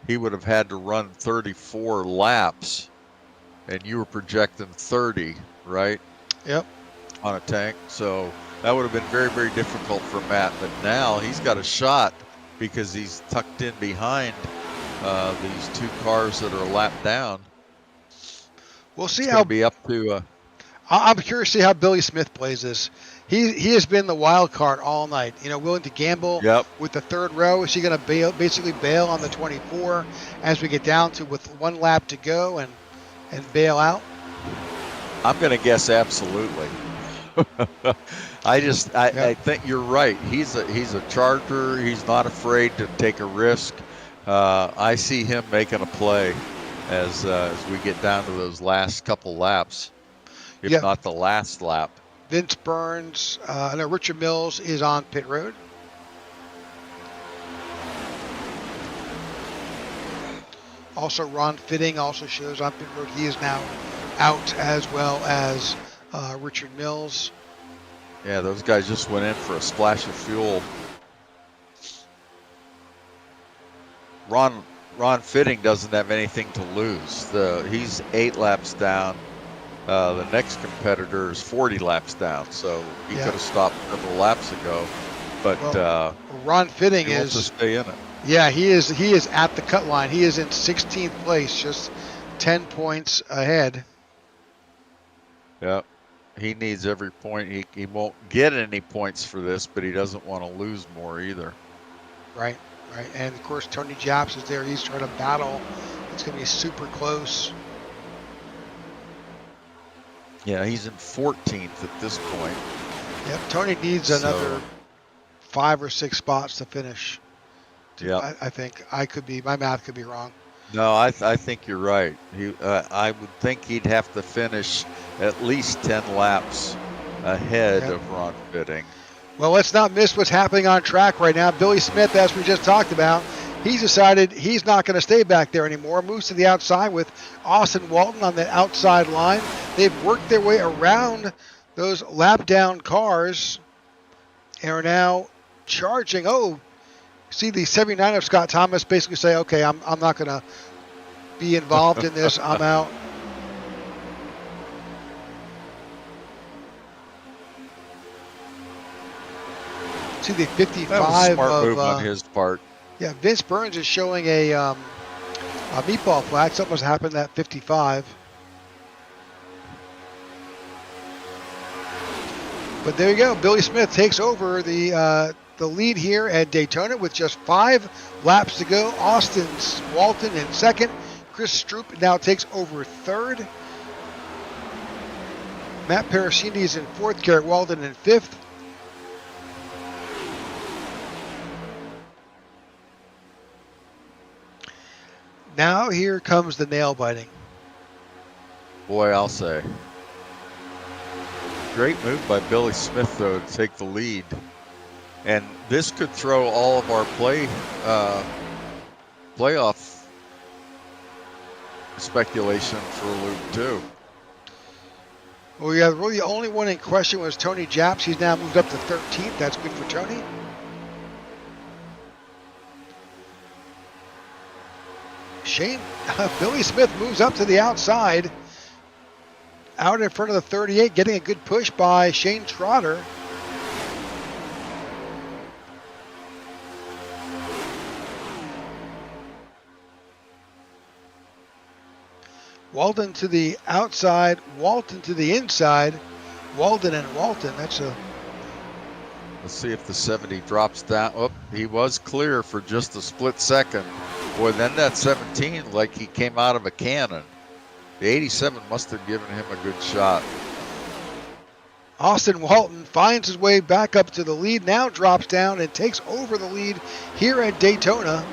he would have had to run 34 laps, and you were projecting 30, right? Yep. On a tank. So that would have been very, very difficult for Matt. But now he's got a shot because he's tucked in behind these 2 cars that are a lap down. We'll see it's how be up to. I'm curious to see how Billy Smith plays this. He has been the wild card all night. Willing to gamble with the third row. Is he going to basically bail on the 24 as we get down to with 1 lap to go and bail out? I'm going to guess absolutely. I think you're right. He's a charger. He's not afraid to take a risk. I see him making a play as we get down to those last couple laps, if not the last lap. Vince Burns, Richard Mills is on pit road. Also, Ron Fitting also shows on pit road. He is now out, as well as Richard Mills. Yeah, those guys just went in for a splash of fuel. Ron Fitting doesn't have anything to lose. He's 8 laps down. The next competitor is 40 laps down, so he could have stopped several laps ago. But Ron Fitting he wants to stay in it. Yeah, he is at the cut line. He is in 16th place, just 10 points ahead. Yeah, he needs every point. He won't get any points for this, but he doesn't want to lose more either. Right. And, of course, Tony Japs is there. He's trying to battle. It's going to be super close. Yeah, he's in 14th at this point. Yep, Tony needs another 5 or 6 spots to finish. Yeah, I think my math could be wrong. No, I think you're right. I would think he'd have to finish at least 10 laps ahead Yep. of Ron Fitting. Well, let's not miss what's happening on track right now. Billy Smith, as we just talked about, he's decided he's not going to stay back there anymore. Moves to the outside with Austin Walton on the outside line. They've worked their way around those lap down cars and are now charging. Oh, see the 79 of Scott Thomas basically say, okay, I'm not going to be involved in this. I'm out. See the 55 That was a smart of move on his part. yeah. Vince Burns is showing a meatball flag. Something must happen at 55. But there you go. Billy Smith takes over the lead here at Daytona with just 5 laps to go. Austin's Walton in second. Chris Stroop now takes over third. Matt Parasini is in fourth. Garrett Walden in fifth. Now here comes the nail biting. Boy, I'll say. Great move by Billy Smith, though, to take the lead. And this could throw all of our playoff speculation for a loop, too. Well, yeah, really the only one in question was Tony Japs. He's now moved up to 13th. That's good for Tony. Billy Smith moves up to the outside. Out in front of the 38, getting a good push by Shane Trotter. Walden to the outside, Walton to the inside. Walden and Walton, that's a... Let's see if the 70 drops down. Oh, he was clear for just a split second. Boy, then that 17, like he came out of a cannon. The 87 must have given him a good shot. Austin Walton finds his way back up to the lead, now drops down and takes over the lead here at Daytona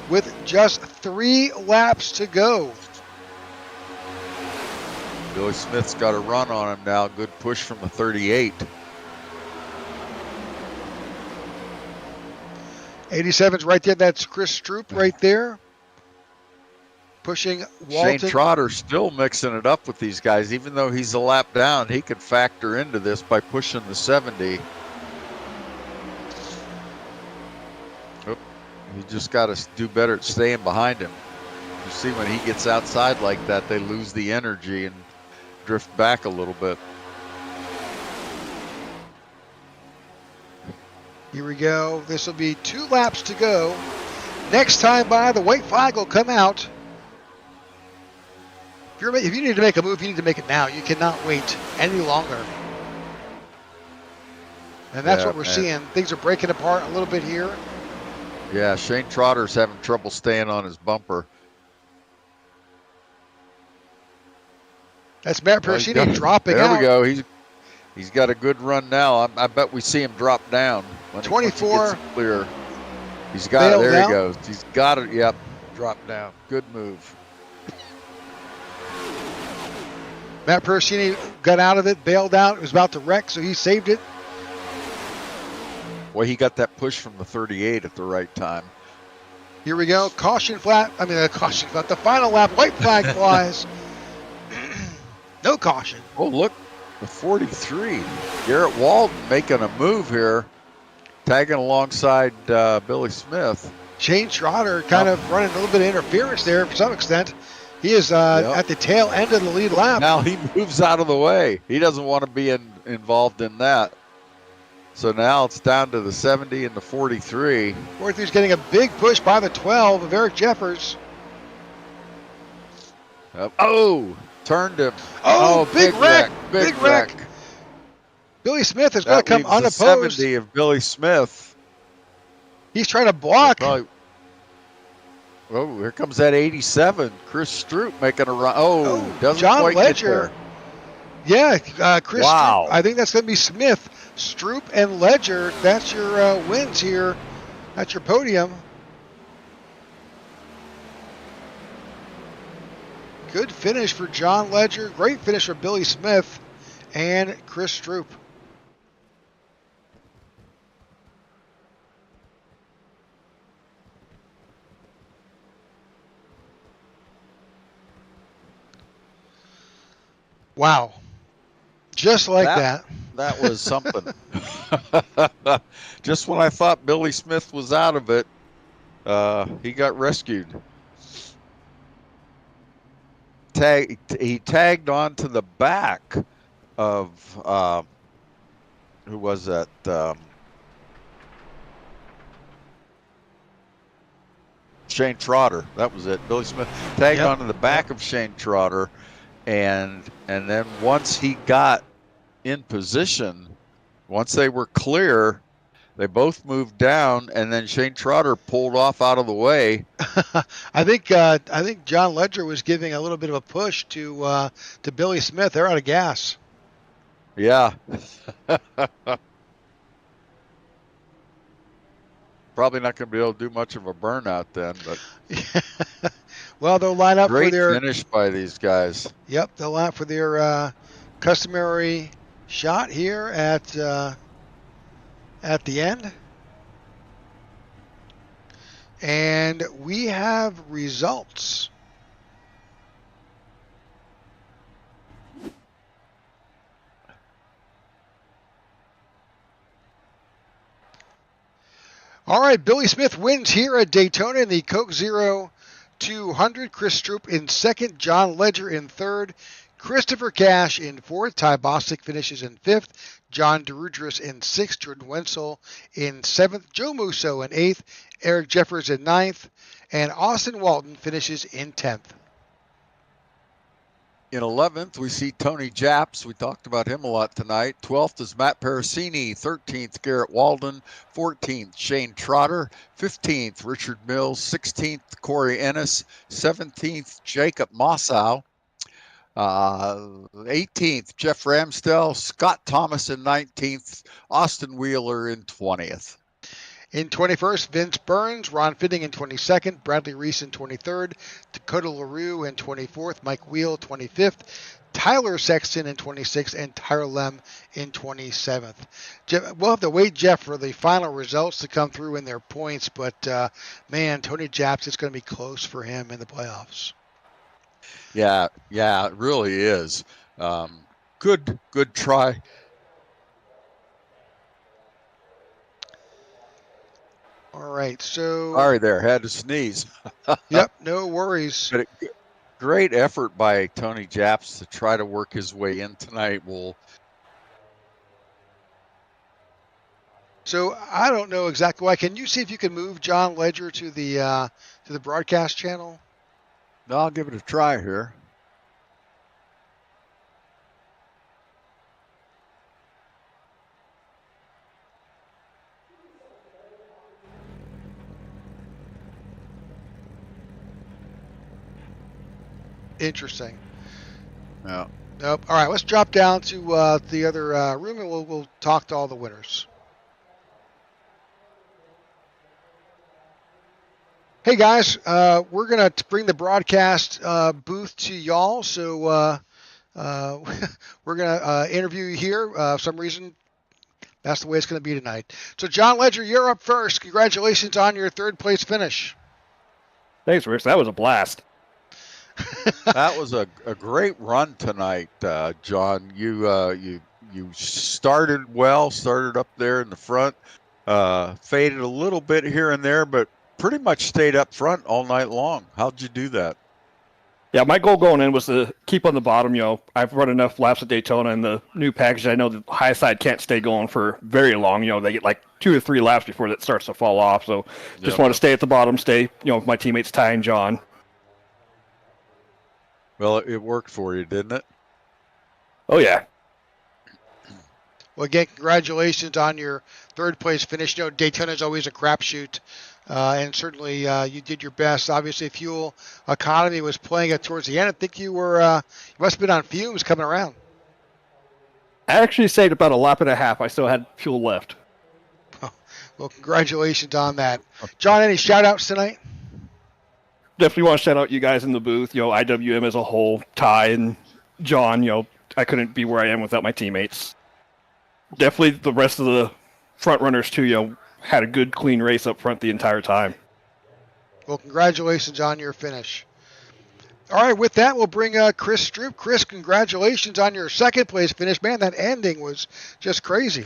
with just 3 laps to go. Billy Smith's got a run on him now. Good push from the 38. 87's right there. That's Chris Stroop right there. Pushing Walton. Shane Trotter still mixing it up with these guys. Even though he's a lap down, he could factor into this by pushing the 70. Oh, he just got to do better at staying behind him. You see, when he gets outside like that, they lose the energy and drift back a little bit. Here we go. This will be 2 laps to go. Next time by, the white flag will come out. If you need to make a move, you need to make it now. You cannot wait any longer. And that's what we're seeing. Things are breaking apart a little bit here. Yeah, Shane Trotter's having trouble staying on his bumper. That's Matt Parasini dropping out. There we go. He's got a good run now. I bet we see him drop down. When 24. He gets clear. He's got it. There down. he goes. He's got it. Yep. Drop down. Good move. Matt Parasini got out of it, bailed out. It was about to wreck, so he saved it. Well, he got that push from the 38 at the right time. Here we go. Caution flat. Caution flat. The final lap. White flag flies. No caution. Oh, look. The 43. Garrett Walden making a move here. Tagging alongside Billy Smith. Shane Trotter kind of running a little bit of interference there to some extent. He is at the tail end of the lead lap. Now he moves out of the way. He doesn't want to be involved in that. So now it's down to the 70 and the 43. 43's getting a big push by the 12 of Eric Jeffers. Oh, turned him. Oh, big wreck. Big wreck. Billy Smith is going to come unopposed. 70 of Billy Smith. He's trying to block. Oh, here comes that 87. Chris Stroop making a run. Oh, doesn't John quite Ledger. Get there. Yeah, Chris Wow. Stroop. I think that's going to be Smith, Stroop, and Ledger. That's your wins here. That's your podium. Good finish for John Ledger. Great finish for Billy Smith. and Chris Stroop. Wow. Just like that. That was something. Just when I thought Billy Smith was out of it, he got rescued. He tagged onto the back of who was that? Shane Trotter. That was it. Billy Smith tagged onto the back of Shane Trotter, and then once he got in position, once they were clear, they both moved down, and then Shane Trotter pulled off out of the way. I think John Ledger was giving a little bit of a push to Billy Smith. They're out of gas. Yeah. Probably not going to be able to do much of a burnout then, but well, they'll line up great for their finish by these guys. Yep, they'll line up for their customary shot here at the end. And we have results. All right, Billy Smith wins here at Daytona in the Coke Zero 200. Chris Stroop in second, John Ledger in third, Christopher Cash in fourth, Ty Bostic finishes in fifth, John DeRudris in sixth, Jordan Wenzel in seventh, Joe Musso in eighth, Eric Jeffers in ninth, and Austin Walton finishes in 10th. In 11th, we see Tony Japs. We talked about him a lot tonight. 12th is Matt Parasini. 13th, Garrett Walden. 14th, Shane Trotter. 15th, Richard Mills. 16th, Corey Ennis. 17th, Jacob Mossow. 18th, Jeff Ramsdell. Scott Thomas in 19th. Austin Wheeler in 20th. In 21st, Vince Burns, Ron Fitting in 22nd, Bradley Reese in 23rd, Dakota LaRue in 24th, Mike Wheel 25th, Tyler Sexton in 26th, and Tyler Lem in 27th. We'll have to wait, Jeff, for the final results to come through in their points, but man, Tony Japs, it's going to be close for him in the playoffs. Yeah, it really is. Good try. All right, so... Sorry there, had to sneeze. Yep, no worries. But great effort by Tony Japs to try to work his way in tonight. So I don't know exactly why. Can you see if you can move John Ledger to the broadcast channel? No, I'll give it a try here. Interesting. Yeah. Nope. All right, let's drop down to the other room, and we'll talk to all the winners. Hey guys, we're gonna bring the broadcast booth to y'all. So we're gonna interview you here. For some reason, that's the way it's gonna be tonight. So John Ledger, you're up first. Congratulations on your third place finish. Thanks, Rich. That was a blast. That was a great run tonight, John. You started well, started up there in the front, faded a little bit here and there, but pretty much stayed up front all night long. How'd you do that? Yeah, my goal going in was to keep on the bottom. I've run enough laps at Daytona in the new package. I know the high side can't stay going for very long. They get like 2 or 3 laps before that starts to fall off. So just want to stay at the bottom, stay, with my teammates Ty and John. Well, it worked for you, didn't it? Oh, yeah. Well, again, congratulations on your third place finish. Daytona is always a crapshoot, and certainly you did your best. Obviously, fuel economy was playing it towards the end. I think you must have been on fumes coming around. I actually saved about a lap and a half. I still had fuel left. Well, congratulations on that. John, any shout-outs tonight? Definitely want to shout out you guys in the booth, IWM as a whole, Ty and John, I couldn't be where I am without my teammates. Definitely the rest of the front runners too, had a good clean race up front the entire time. Well, congratulations on your finish. All right, with that, we'll bring Chris Stroop. Chris, congratulations on your second place finish. Man, that ending was just crazy.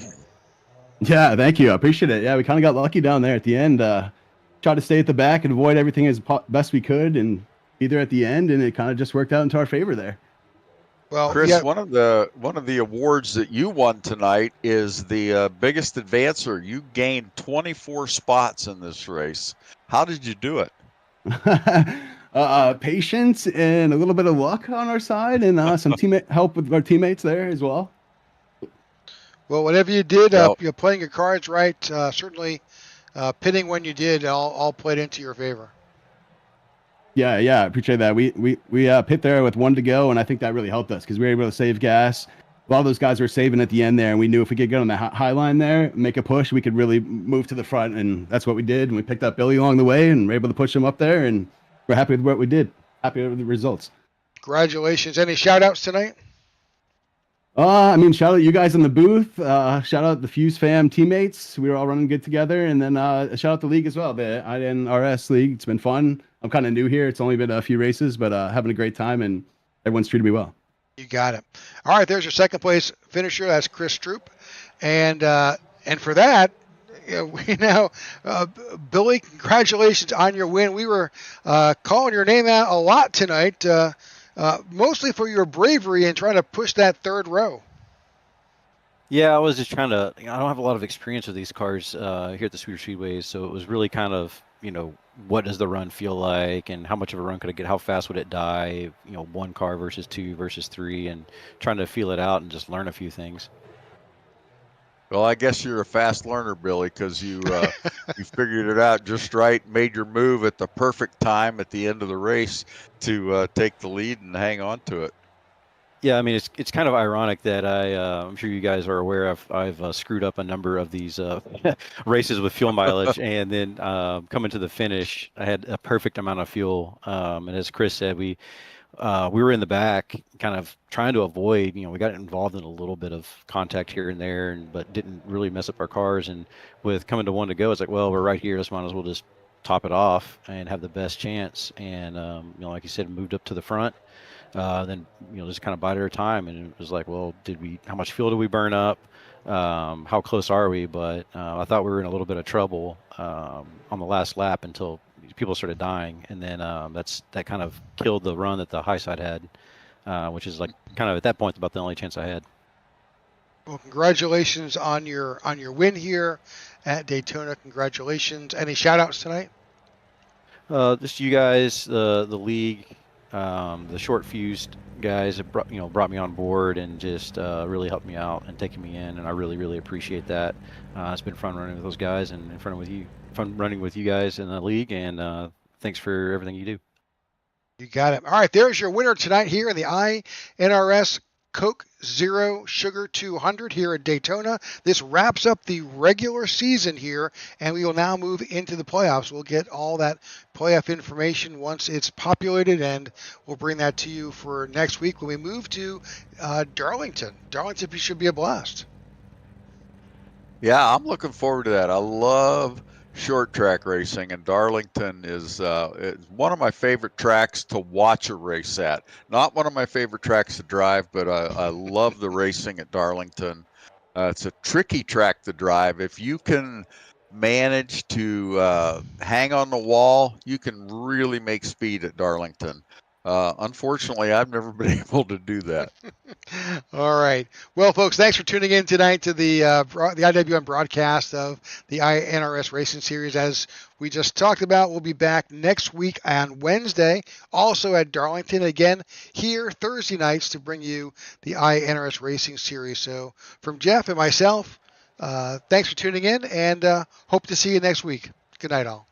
Yeah, thank you. I appreciate it. Yeah, we kind of got lucky down there at the end. Tried to stay at the back and avoid everything as best we could and be there at the end, and it kind of just worked out into our favor there. Well, Chris, yeah. one of the awards that you won tonight is the biggest advancer. You gained 24 spots in this race. How did you do it? Patience and a little bit of luck on our side, and some teammate help with our teammates there as well. Well, whatever you did, you're playing your cards right. Certainly, pitting when you did all played into your favor. Yeah, I appreciate that. We pit there with 1 to go, and I think that really helped us because we were able to save gas. A lot of those guys were saving at the end there, and we knew if we could get on the high line there, make a push, we could really move to the front, and that's what we did. And we picked up Billy along the way, and were able to push him up there, and we're happy with what we did. Happy with the results. Congratulations. Any shout-outs tonight? Shout out you guys in the booth. Shout out the Fuse fam teammates. We were all running good together, and then shout out the league as well, the iNRS league. It's been fun. I'm kind of new here. It's only been a few races, but having a great time, and everyone's treated me well. You got it. All right, there's your second place finisher. That's Chris Stroop, and for that, we now, Billy, congratulations on your win. We were calling your name out a lot tonight, mostly for your bravery in trying to push that third row. Yeah, I was just trying to. I don't have a lot of experience with these cars here at the Swedish Speedways, so it was really kind of, what does the run feel like, and how much of a run could it get? How fast would it die? One car versus two versus three, and trying to feel it out and just learn a few things. Well, I guess you're a fast learner, Billy, because you you figured it out just right, made your move at the perfect time at the end of the race to take the lead and hang on to it. Yeah, I mean, it's kind of ironic that I'm sure you guys are aware I've screwed up a number of these races with fuel mileage, and then coming to the finish, I had a perfect amount of fuel. And as Chris said, we were in the back, kind of trying to avoid. We got involved in a little bit of contact here and there, but didn't really mess up our cars. And with coming to 1 to go, it's like, well, we're right here. Let's might as well just top it off and have the best chance. And like you said, moved up to the front. Then just kind of bided our time, and it was like, well, how much fuel did we burn up? How close are we? But I thought we were in a little bit of trouble on the last lap until people started dying, and then that kind of killed the run that the high side had, which is like kind of at that point about the only chance I had. Well, congratulations on your win here at Daytona. Congratulations. Any shout outs tonight? Just you guys, the league. The short fused guys have brought me on board and just really helped me out and taken me in, and I really, really appreciate that. It's been fun running with those guys and fun running with you guys in the league, and thanks for everything you do. You got it. All right, there's your winner tonight here in the iNRS Coke Zero Sugar 200 here at Daytona. This wraps up the regular season here, and we will now move into the playoffs. We'll get all that playoff information once it's populated, and we'll bring that to you for next week when we move to Darlington. Darlington should be a blast. Yeah, I'm looking forward to that. I love short track racing, and Darlington is one of my favorite tracks to watch a race at. Not one of my favorite tracks to drive, but I love the racing at Darlington. It's a tricky track to drive. If you can manage to hang on the wall, you can really make speed at Darlington. Unfortunately, I've never been able to do that. All right. Well, folks, thanks for tuning in tonight to the IWM broadcast of the iNRS Racing Series. As we just talked about, we'll be back next week on Wednesday, also at Darlington, again here Thursday nights to bring you the iNRS Racing Series. So from Jeff and myself, thanks for tuning in, and hope to see you next week. Good night, all.